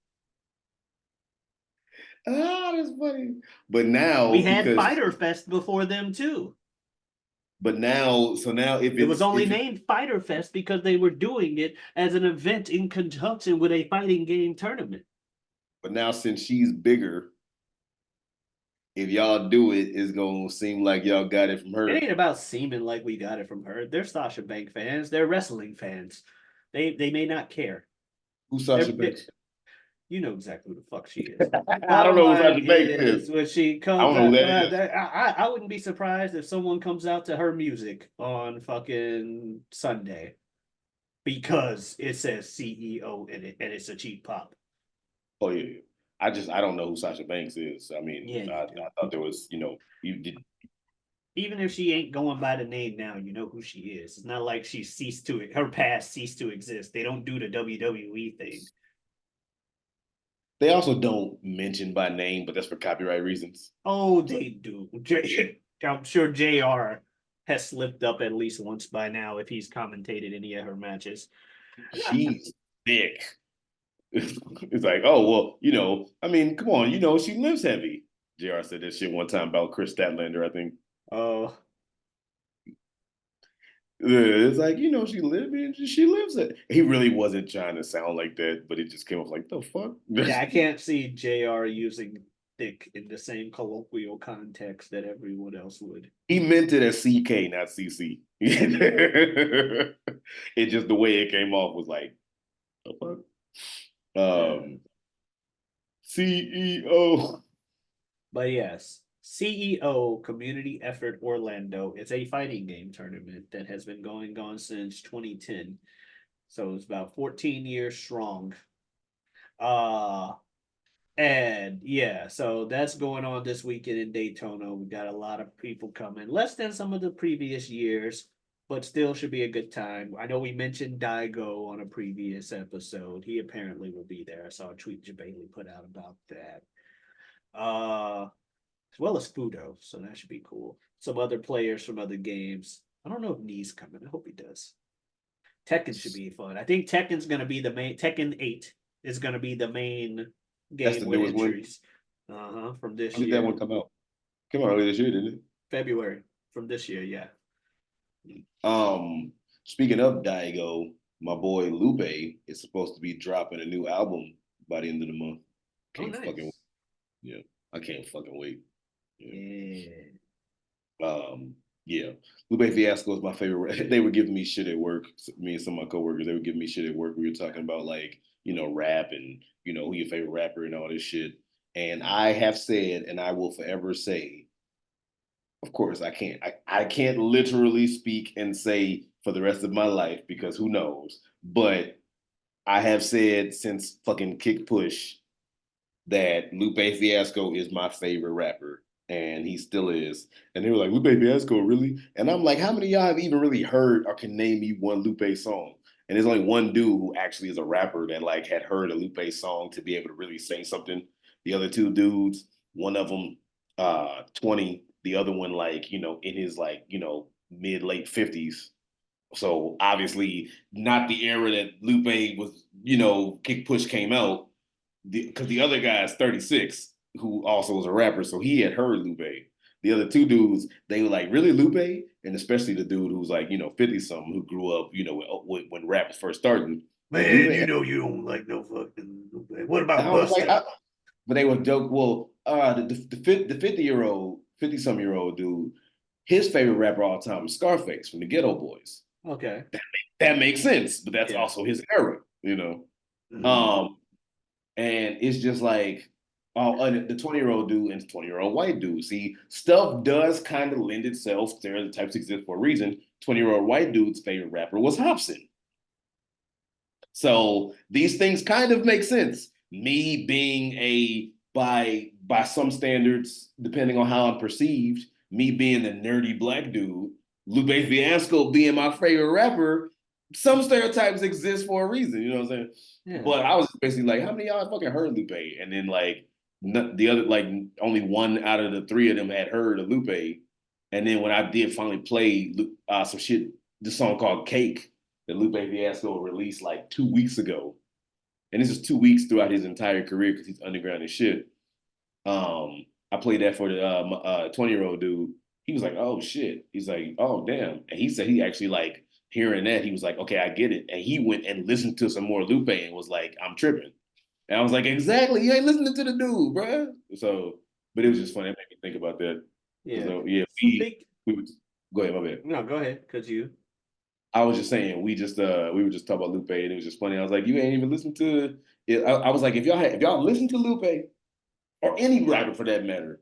Ah, that's funny. But We now had because Fighter Fest before them too. but now so now if It was it's only if it, named Fighter Fest because they were doing it as an event in conjunction with a fighting game tournament. but now since she's bigger, if y'all do it, it's gonna seem like y'all got it from It her. ain't about seeming like we got it from her. They're Sasha Banks fans. They're wrestling fans. They may not care. Who's They're, Sasha they, Banks? you know exactly who the fuck she is. I don't Bottom know who line Sasha Banks is. is when she I comes don't know who out, that is. I wouldn't be surprised if someone comes out to her music on fucking Sunday because it says CEO in it and it's a cheap pop. Oh yeah. I don't know who Sasha Banks is. I mean, Yeah, you do. I thought there was, you did. Even if she ain't going by the name now, you know who she is. It's not like she ceased to her past ceased to exist. They don't do the WWE thing. They also don't mention by name, but that's for copyright reasons. Oh, they do. I'm sure JR has slipped up at least once by now if he's commentated any of her matches. She's thick. It's like, oh well, I mean, come on, she lives heavy. JR said that shit one time about Chris Statlander, I think. Oh, It's like, she lives it. He really wasn't trying to sound like that, but it just came off like, the fuck? Yeah, I can't see JR using thick in the same colloquial context that everyone else would. He meant it as CK, not CC. It just the way it came off was like, the fuck? Yeah. CEO. But yes, CEO Community Effort Orlando is a fighting game tournament that has been going on since 2010. So it's about 14 years strong. Uh and yeah, so that's going on this weekend in Daytona. We got a lot of people coming, less than some of the previous years, but still should be a good time. I know we mentioned Daigo on a previous episode. He apparently will be there. I saw a tweet Jabali put out about that. As well as Fudo, so that should be cool. Some other players from other games. I don't know if Knee's coming. I hope he does. Tekken should be fun. I think Tekken's gonna be the main. Tekken 8 is gonna be the main That's game the with newest one. entries. From this When did that year, one come out? Come out earlier this year, didn't February. From this year, yeah. it? Speaking of Daigo, my boy Lupe is supposed to be dropping a new album by the end of the month. Oh, Can't fucking nice. Yeah, I can't fucking wait. Yeah. Yeah. Yeah. Lupe Fiasco is my favorite. They were giving me shit at work. Me and some of my coworkers, they were giving me shit at work. We were talking about like, rap and who your favorite rapper and all this shit. And I have said, and I will forever say, of course, I can't. I can't literally speak and say for the rest of my life because who knows. But I have said since fucking Kick Push that Lupe Fiasco is my favorite rapper, and he still is. And they were like, Lupe Fiasco, really? And I'm like, how many of y'all have even really heard or can name me one Lupe song? And there's only one dude who actually is a rapper that like had heard a Lupe song to be able to really say something. The other two dudes, one of them 20, the other one like, in his like, mid late 50s. So obviously not the era that Lupe was, Kick Push came out because the other guy is 36, who also was a rapper, so he had heard Lupe. The other two dudes, they were like, really Lupe? And especially the dude who's like, 50 something, who grew up, when rap was first starting. Like, Man, Lupe. you know you don't like no fucking. What about I was like, Buster? but they would joke, well, the 50-year-old, 50-some-year-old dude, his favorite rapper all time is Scarface from the Ghetto Boys. Okay. That makes sense, but that's Yeah. also his era. Mhm. And it's just like, oh, the 20-year-old dude and the 20-year-old white dude. See, stuff does kind of lend itself. Stereotypes exist for a reason. 20-year-old white dude's favorite rapper was Hobson. So these things kind of make sense. Me being by some standards, depending on how I'm perceived, me being a nerdy black dude, Lupe Fiasco being my favorite rapper, some stereotypes exist for a reason. You know what I'm saying? Yeah. But I was basically like, how many of y'all fucking heard Lupe? And then like the other, like only one out of the three of them had heard of Lupe. And then when I did finally play some shit, the song called Cake that Lupe Fiasco released like 2 weeks ago. And this is 2 weeks throughout his entire career because he's underground and shit. I played that for the 20-year-old dude. He was like, oh shit. He's like, oh damn. And he said he actually like hearing that, he was like, okay, I get it. And he went and listened to some more Lupe and was like, I'm tripping. And I was like, exactly. You ain't listening to the dude, bro. So, but it was just funny. It made me think about that. Yeah. So yeah, Speak. we would go ahead, my bad. No, go ahead, cause you. I was just saying we were just talking about Lupe and it was just funny. I was like, you ain't even listened to it. I was like, if y'all listen to Lupe or any rapper for that matter,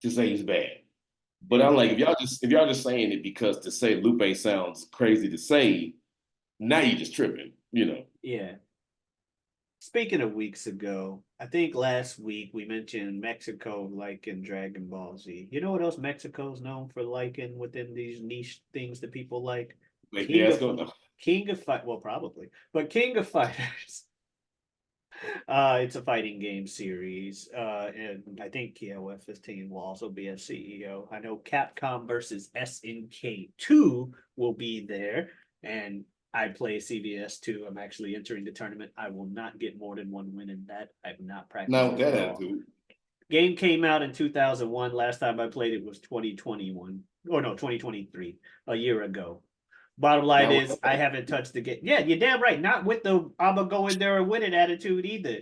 to say he's bad. But I'm Yeah. like, if y'all just saying it because to say Lupe sounds crazy to say, now you just tripping. Yeah. Speaking of weeks ago, I think last week we mentioned Mexico liking Dragon Ball Z. You know what else Mexico's known for liking within these niche things that people like? Like King of Fiasco, no. King of Fight. Well, probably, but King of Fighters. It's a fighting game series, and I think KOF 15 will also be a CEO. I know Capcom versus SNK 2 will be there, and I play CVS 2. I'm actually entering the tournament. I will not get more than one win in that. I've not practiced Now with it that at all. attitude, Game came out in 2001. Last time I played it was 2021. Oh no, 2023, a year ago. Bottom line Now, is, I haven't touched the game. Yeah, you're damn right. Not with the I'm gonna go in there and win it attitude either.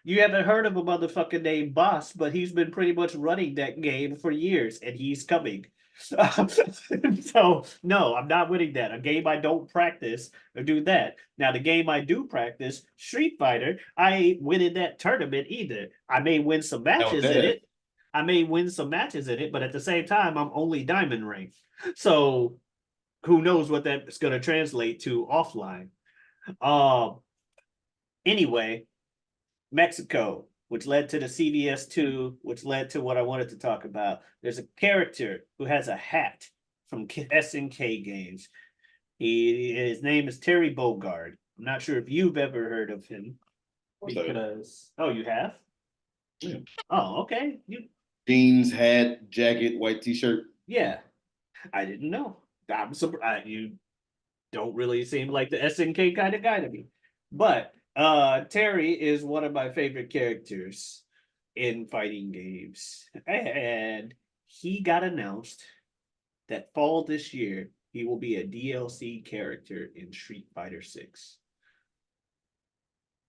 You haven't heard of a motherfucker named Boss, but he's been pretty much running that game for years, and he's coming. So no, I'm not winning that. A game I don't practice or do that. Now the game I do practice, Street Fighter, I ain't winning that tournament either. I may win some now with matches in that, it. I may win some matches in it, but at the same time, I'm only diamond ranked. So who knows what that's going to translate to offline. Um. Anyway, Mexico, which led to the CVS2, which led to what I wanted to talk about. There's a character who has a hat from SNK games. His name is Terry Bogard. I'm not sure if you've ever heard of him because you have. Yeah. Oh, okay. Jeans, hat, jacket, white T-shirt. Yeah, I didn't know. I'm surprised you don't really seem like the SNK kind of guy to me. But Terry is one of my favorite characters in fighting games. And he got announced that fall this year he will be a DLC character in Street Fighter 6.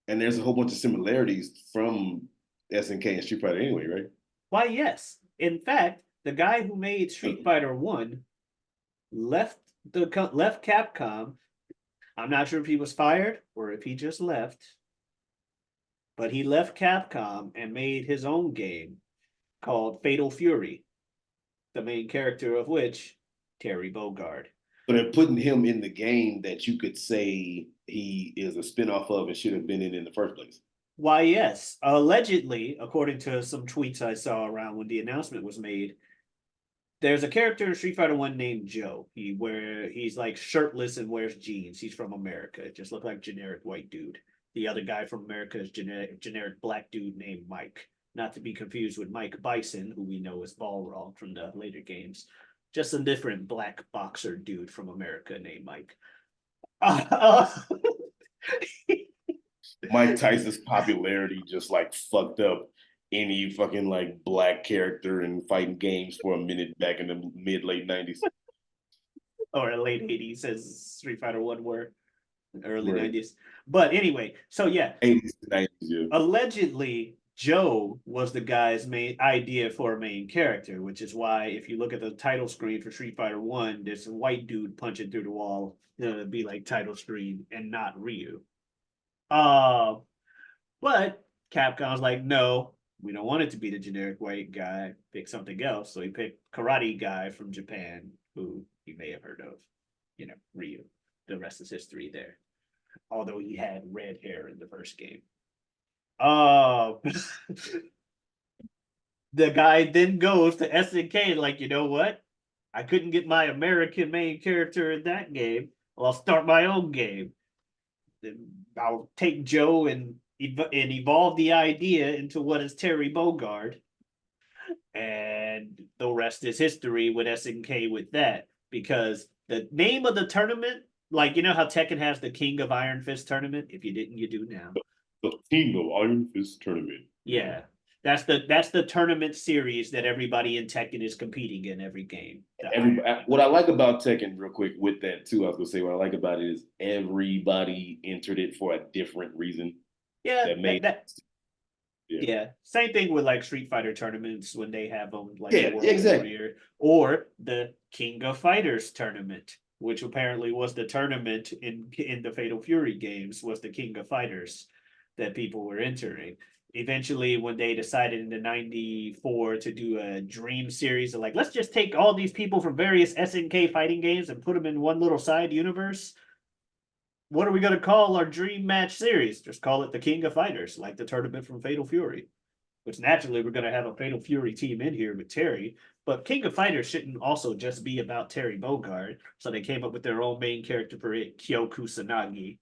And there's a whole bunch of similarities from SNK and Street Fighter anyway, right? Why yes. In fact, the guy who made Street Fighter 1 left left Capcom. I'm not sure if he was fired or if he just left, but he left Capcom and made his own game called Fatal Fury, the main character of which, Terry Bogard. So they're putting him in the game that you could say he is a spinoff of and should have been in the first place. Why, yes. Allegedly, according to some tweets I saw around when the announcement was made, there's a character in Street Fighter 1 named Joe. He's like shirtless and wears jeans. He's from America. Just look like generic white dude. The other guy from America is generic black dude named Mike. Not to be confused with Mike Bison, who we know as Balrog from the later games. Just a different black boxer dude from America named Mike. Mike Tyson's popularity just like fucked up any fucking like black character in fighting games for a minute back in the mid late 90s. Or late 80s as Street Fighter 1 were, early Right. 90s. But anyway, so yeah. 80s, 90s, yeah. Allegedly, Joe was the guy's main idea for a main character, which is why if you look at the title screen for Street Fighter 1, there's a white dude punching through the wall, it'd be like title screen and not Ryu. But Capcom's like, no, we don't want it to be the generic white guy. Pick something else. So he picked Karate Guy from Japan, who you may have heard of, Ryu. The rest is history there. Although he had red hair in the first game. The guy then goes to SNK like, you know what? I couldn't get my American main character in that game. Well, I'll start my own game. I'll take Joe and evolve the idea into what is Terry Bogard. And the rest is history with SNK with that. Because the name of the tournament, like, you know how Tekken has the King of Iron Fist tournament? If you didn't, you do now. The King of Iron Fist tournament. Yeah. That's the tournament series that everybody in Tekken is competing in every game. What I like about Tekken, real quick, with that too, I was gonna say what I like about it is everybody entered it for a different reason. Yeah, yeah. Same thing with like Street Fighter tournaments when they have them, like exactly. Warrior, or the King of Fighters tournament, which apparently was the tournament in the Fatal Fury games, was the King of Fighters that people were entering. Eventually, when they decided in the 94 to do a dream series of like, let's just take all these people from various SNK fighting games and put them in one little side universe. What are we going to call our dream match series? Just call it the King of Fighters, like the tournament from Fatal Fury. Which naturally we're going to have a Fatal Fury team in here with Terry. But King of Fighters shouldn't also just be about Terry Bogard. So they came up with their own main character for it, Kyo Kusanagi,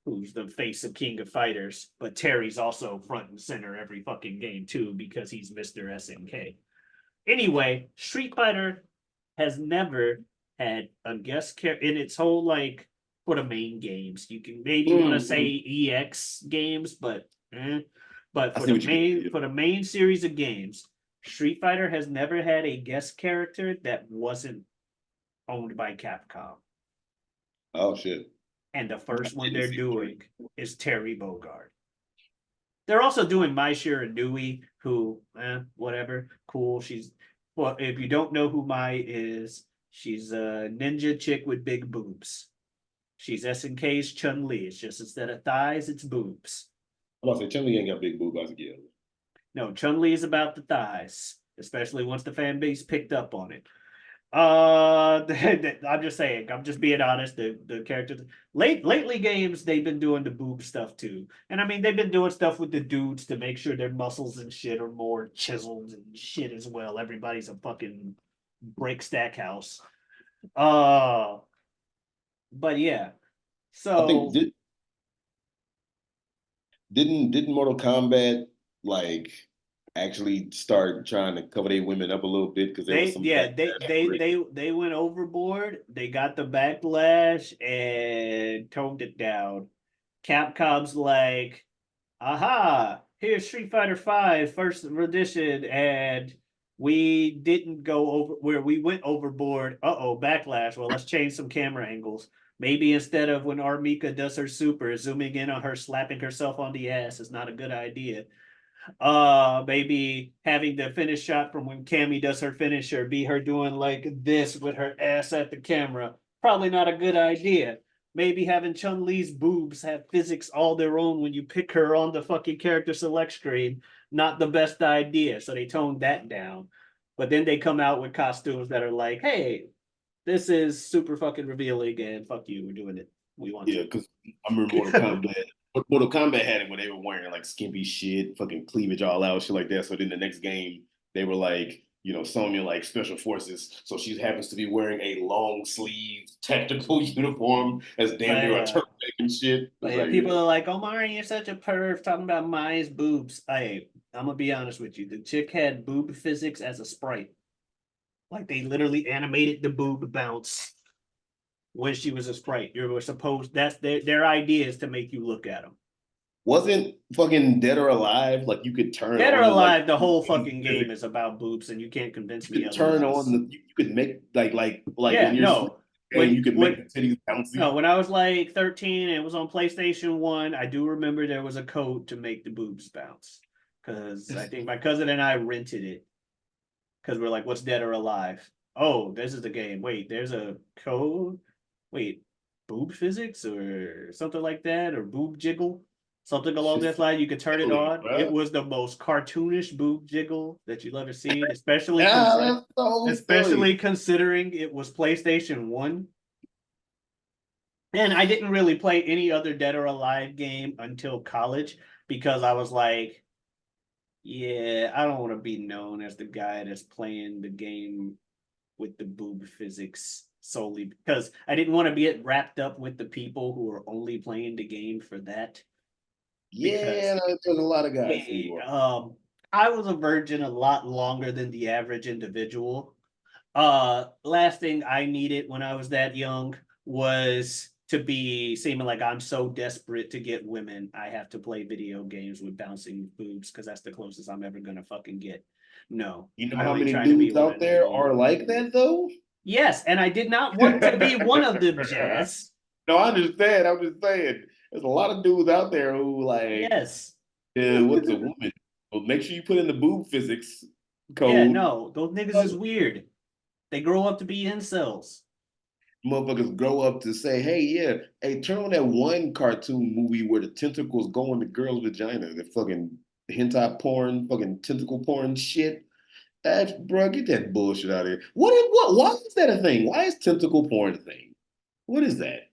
who's the face of King of Fighters, but Terry's also front and center every fucking game too because he's Mr. SNK. Anyway, Street Fighter has never had a guest character in its whole like for the main games. You can maybe want to say EX games, but for the main series of games, Street Fighter has never had a guest character that wasn't owned by Capcom. Oh shit. And the first I one didn't they're see the trailer. doing is Terry Bogard. They're also doing Mai Shiranui, who, whatever, cool. She's, well, if you don't know who Mai is, she's a ninja chick with big boobs. She's SNK's Chun Li. It's just instead of thighs, it's boobs. I'm about to say Chun-Li ain't got big boob. I was like, yeah. No, Chun Li is about the thighs, especially once the fan base picked up on it. I'm just saying. I'm just being honest. The characters lately games they've been doing the boob stuff too, and I mean they've been doing stuff with the dudes to make sure their muscles and shit are more chiseled and shit as well. Everybody's a fucking break stack house. Uh, but yeah. I think So didn't Mortal Kombat like actually start trying to cover their women up a little bit because there was they some yeah backlash for it. they went overboard. They got the backlash and toned it down. Capcom's like, aha, here's Street Fighter V first edition, and we didn't go over where we went overboard. Uh-oh, backlash. Well, let's change some camera angles. Maybe instead of when Armika does her super, zooming in on her slapping herself on the ass is not a good idea. Maybe having the finish shot from when Cammy does her finisher be her doing like this with her ass at the camera. Probably not a good idea. Maybe having Chun Li's boobs have physics all their own when you pick her on the fucking character select screen. Not the best idea. So they toned that down. But then they come out with costumes that are like, hey, this is super fucking revealing and fuck you, we're doing it. We want Yeah, to. because I remember Mortal Kombat. Mortal Kombat had it when they were wearing like skimpy shit, fucking cleavage all out, shit like that. So then the next game, they were like, Sonya like special forces. So she happens to be wearing a long sleeve tactical uniform as damn But near a yeah. turtleneck and shit. But It's yeah, like, people are like, Omar, you're such a perv talking about Maya's boobs. I'm gonna be honest with you. The chick had boob physics as a sprite. Like they literally animated the boob bounce when she was a sprite. You were supposed that's their idea is to make you look at them. wasn't fucking Dead or Alive like you could turn Dead or on the like alive, the whole fucking game is about boobs, and you can't convince me you could turn on otherwise. you could make like Yeah, when you're no. game you could make When the titties no, bouncy. when I was like 13, it was on PlayStation 1. I do remember there was a code to make the boobs bounce. Because I think my cousin and I rented it. Because we're like, what's dead or alive? Oh, this is the game. Wait, there's a code? Wait, boob physics or something like that? Or boob jiggle? Something along Shit's that line. You could turn it silly, on. It bro. was the most cartoonish boob jiggle that you've ever seen, especially Yeah, that's so silly. especially considering it was PlayStation 1. And I didn't really play any other Dead or Alive game until college because I was like, yeah, I don't want to be known as the guy that's playing the game with the boob physics solely because I didn't want to get wrapped up with the people who are only playing the game for that. Yeah, Because there's a lot of guys hey, who are. I was a virgin a lot longer than the average individual. Last thing I needed when I was that young was to be seeming like I'm so desperate to get women. I have to play video games with bouncing boobs because that's the closest I'm ever gonna fucking get. No, You know I how ain't many trying to be dudes one out of there them. are like that though? Yes, and I did not want to be one of them, Jazz. No, I understand. I'm just saying, there's a lot of dudes out there who like, Yes. what's a woman? Well, make sure you put in the boob physics Yeah, code. no, those niggas is weird. They grow up to be incels. Motherfuckers grow up to say, hey, yeah, hey, turn on that one cartoon movie where the tentacles go in the girl's vagina. The fucking hentai porn, fucking tentacle porn shit. That's bro, get that bullshit out of here. Why is that a thing? Why is tentacle porn a thing? What is that?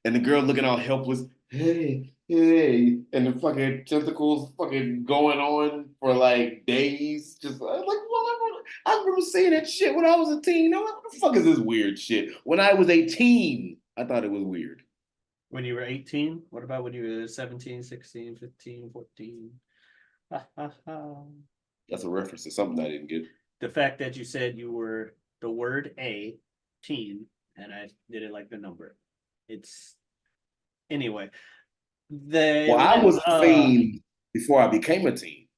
And the girl looking all helpless, hey, hey, and the fucking tentacles fucking going on for like days. Just like, what? I remember seeing that shit when I was a teen. I'm like, what the fuck is this weird shit? When I was 18, I thought it was weird. When you were 18? What about when you were 17, 16, 15, 14? Ha, ha, ha. That's a reference to something I didn't get. The fact that you said you were the word a teen and I did it like the number. It's anyway. Well, I The was a teen before I became a teen.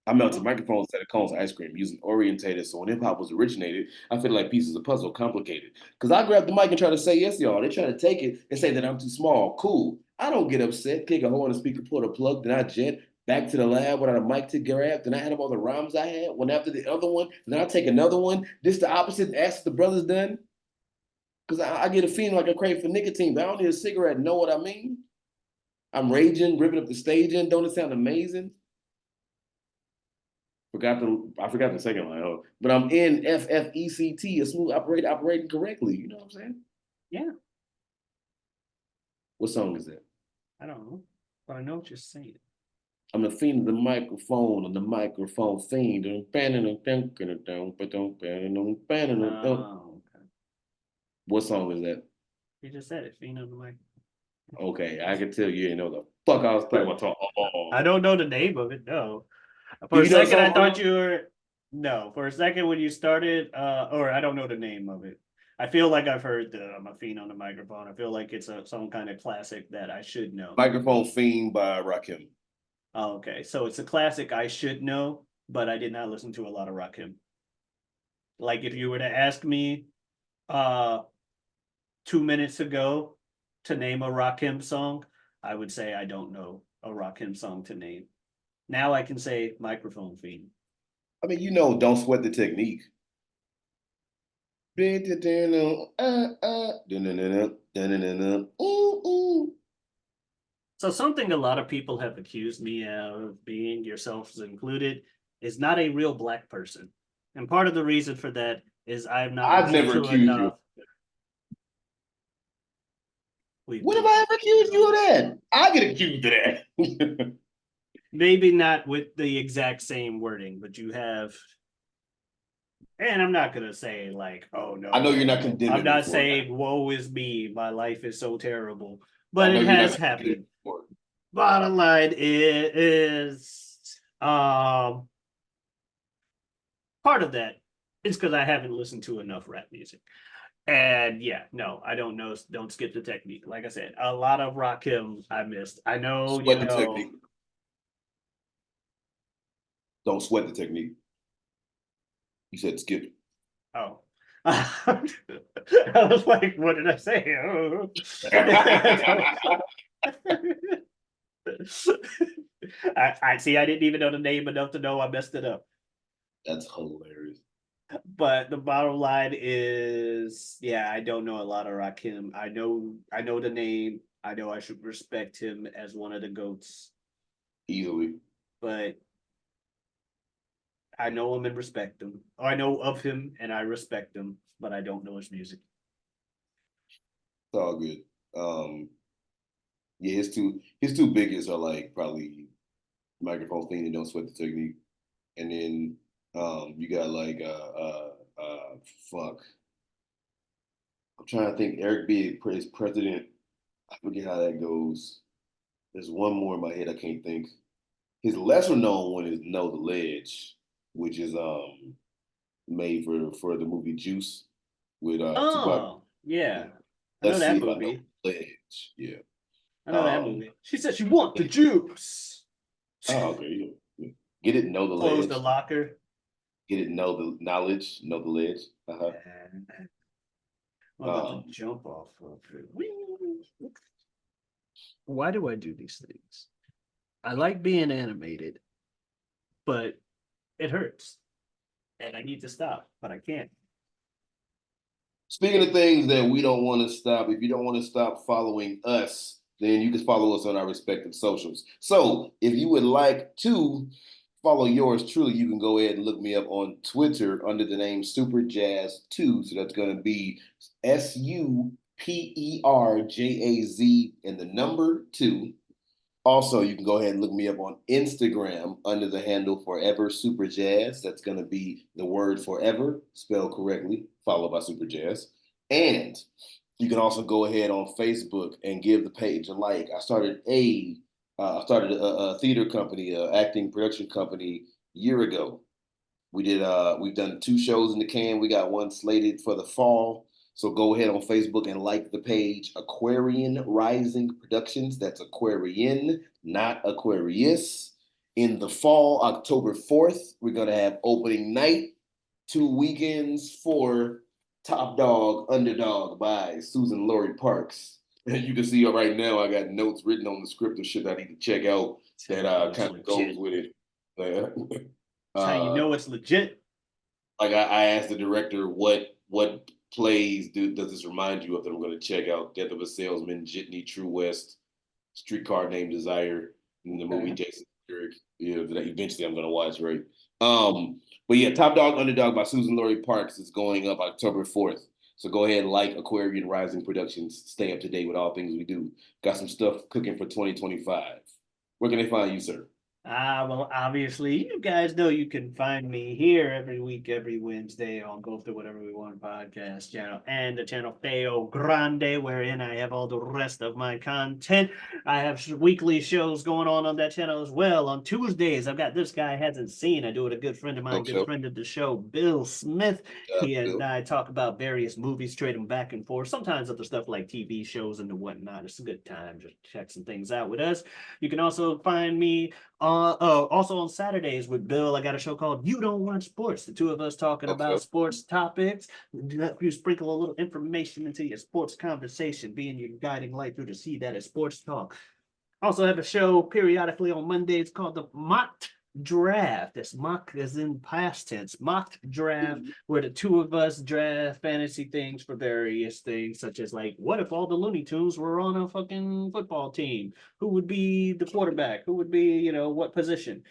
I melted microphones instead of cones of ice cream using orientated. So when hip hop was originated, I feel like pieces of puzzle complicated. Because I grab the mic and try to say yes, y'all. They try to take it and say that I'm too small. Cool. I don't get upset. Kick a hole in the speaker, pull the plug, then I jet back to the lab without a mic to grab. Then I had up all the rhymes I had, one after the other one. Then I take another one. This the opposite. Ask the brothers done. Because I get a feeling like I crave for nicotine, but I don't need a cigarette. Know what I mean? I'm raging, ripping up the stage in. Don't it sound amazing? I forgot the second line. Oh, but I'm in FFECT, a smooth operator operating correctly. You know what I'm saying? Yeah, What song is that? I don't know, but I know what you're saying. I'm the fiend of the microphone, and the microphone fiend. Oh, okay. What song is that? You just said it. Fiend on the mic. Okay, I can tell you didn't know the fuck I was talking about. I Oh, don't know the name of it. No. do For a you know the second, I song? thought you were. No, for a second when you started, or I don't know the name of it. I feel like I've heard the I'm a fiend on the microphone. I feel like it's some kind of classic that I should know. Microphone Fiend by Rakim. Oh, okay, so it's a classic I should know, but I did not listen to a lot of Rakim. Like if you were to ask me, uh, 2 minutes ago to name a Rakim song, I would say I don't know a Rakim song to name. Now I can say microphone fiend. I mean, don't sweat the technique. So something a lot of people have accused me of being, yourselves included, is not a real black person. And part of the reason for that is I've not I've listened never to accused you. enough. We've When have been I ever accused you of that? I get accused of that. maybe not with the exact same wording, but you have. And I'm not gonna say like, oh I know you're not no, I'm condemning me not for it. saying woe is me, my life is so terrible, I but know it you're not has condemning me happened. for it. Bottom line is, part of that is because I haven't listened to enough rap music. And yeah, no, I don't know. Don't skip the technique. Like I said, a lot of Rakim I missed. I know, Sweat the technique. Don't sweat the technique. You said skip it. Oh. I was like, what did I say? Oh. I see. I didn't even know the name enough to know I messed it up. That's hilarious. But the bottom line is, yeah, I don't know a lot of Rakim. I know the name. I know I should respect him as one of the goats, Easily. but I know him and respect him. Or I know of him and I respect him, but I don't know his music. It's all good. Yeah, his two biggest are like probably microphone thing and don't sweat the technique. And then you got like fuck. I'm trying to think Eric B is president. I forget how that goes. There's one more in my head I can't think. His lesser known one is Know the Ledge, which is made for the movie Juice with Tupac. Oh, yeah. Yeah. I know Let's see that if I know movie. the ledge. Yeah. I know that Um movie. She said she want the juice. oh okay. Yeah. Get it, know the Close the ledge. locker. Get it, know the knowledge, know the ledge. Uh-huh. And I'm about to Um jump off of it. Why do I do these things? I like being animated, but it hurts. And I need to stop, but I can't. Speaking of things that we don't want to stop, if you don't want to stop following us, then you can follow us on our respective socials. So if you would like to follow yours truly, you can go ahead and look me up on Twitter under the name Super Jazz 2. So that's going to be SUPERJAZ and the number 2. Also, you can go ahead and look me up on Instagram under the handle Forever Super Jazz. That's going to be the word forever spelled correctly, followed by Super Jazz. And you can also go ahead on Facebook and give the page a like. I started a theater company, acting production company a year ago. We've done 2 shows in the can. We got one slated for the fall. So go ahead on Facebook and like the page Aquarian Rising Productions. That's Aquarian, not Aquarius. In the fall, October 4th, we're going to have opening night, 2 weekends for Top Dog Underdog by Susan Laurie Parks. And you can see right now, I got notes written on the script of shit that I need to check out that kind of goes with it. That's how you know it's legit. Like I asked the director, what plays does this remind you of that I'm going to check out? Death of a Salesman, Jitney True West, Streetcar Named Desire, and the movie Jason Eric. Yeah, that eventually I'm going to watch, right? But yeah, Top Dog Underdog by Susan Laurie Parks is going up October 4th. So go ahead and like Aquarian Rising Productions. Stay up to date with all things we do. Got some stuff cooking for 2025. Where can they find you, sir? Well, obviously, you guys know you can find me here every week, every Wednesday on Go Through Whatever We Want podcast channel and the channel Feo Grande, wherein I have all the rest of my content. I have weekly shows going on that channel as well. On Tuesdays, I've got This Guy Hasn't Seen. I do it with a good friend of mine, good friend of the show, Bill Smith. He and I talk about various movies, trade them back and forth. Sometimes other stuff like TV shows and whatnot. It's a good time. Just check some things out with us. You can also find me also on Saturdays with Bill, I got a show called You Don't Watch Sports. The two of us talking about sports topics. You sprinkle a little information into your sports conversation, being your guiding light through to see that as sports talk. Also have a show periodically on Mondays called the Mock Draft. That's mock as in past tense. Mock draft, where the two of us draft fantasy things for various things, such as like, what if all the Looney Tunes were on a fucking football team? Who would be the quarterback? Who would be, what position?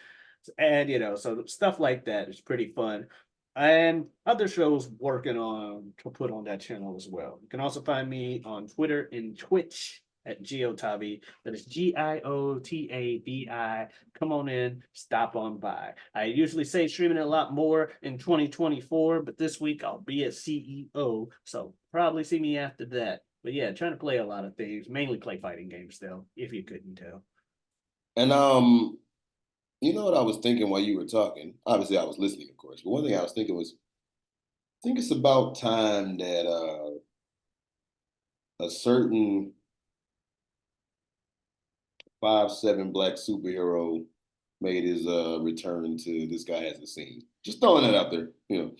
And so stuff like that is pretty fun. And other shows working on to put on that channel as well. You can also find me on Twitter and Twitch at Giotabi. That is Giotabi. Come on in, stop on by. I usually say streaming a lot more in 2024, but this week I'll be at CEO, so probably see me after that. But yeah, trying to play a lot of things, mainly play fighting games still, if you couldn't tell. And you know what I was thinking while you were talking? Obviously, I was listening, of course. But one thing I was thinking was, I think it's about time that a certain 5'7" black superhero made his return to This Guy Hasn't Seen. Just throwing that out there, Well,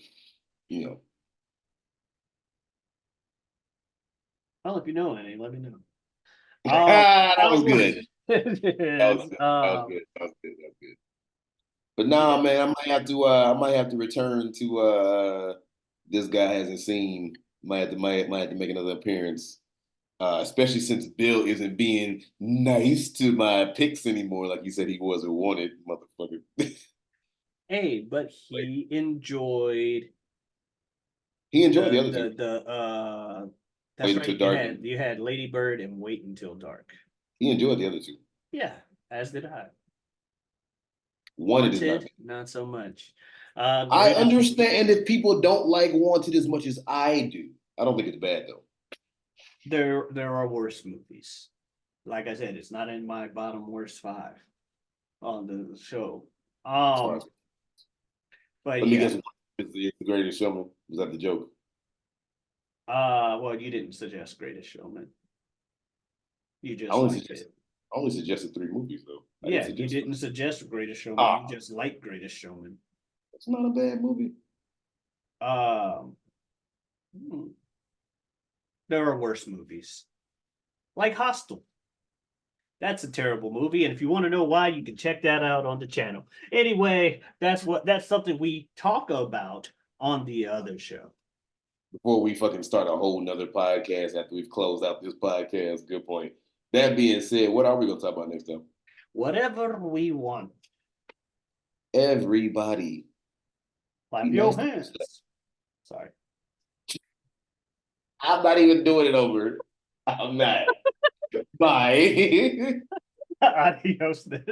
if you know any, let me know. That was good. That was good. That was good. But nah, man, I might have to return to This Guy Hasn't Seen. Might have to make another appearance. Especially since Bill isn't being nice to my picks anymore, like he said he was or wanted, motherfucker. Hey, but he enjoyed. He enjoyed the other two. That's Wait right. Until Dark. You had Lady Bird and Wait Until Dark. He enjoyed the other two. Yeah, as did I. Wanted, not so much. I understand if people don't like Wanted as much as I do. I don't think it's bad though. There are worse movies. Like I said, it's not in my bottom worst 5 on the show. But let me guess, it's the Greatest Showman. Was that the joke? Well, you didn't suggest Greatest Showman. You just I only suggested 3 movies though. You didn't suggest Greatest Showman. You just like Greatest Showman. It's not a bad movie. There are worse movies, like Hostel. That's a terrible movie, and if you want to know why, you can check that out on the channel. Anyway, that's something we talk about on the other show. Before we fucking start a whole nother podcast after we've closed out this podcast, good point. That being said, what are we gonna talk about next time? Whatever we want. Everybody, clap your hands. Sorry. I'm not even doing it over. I'm not. Bye. Adios, this.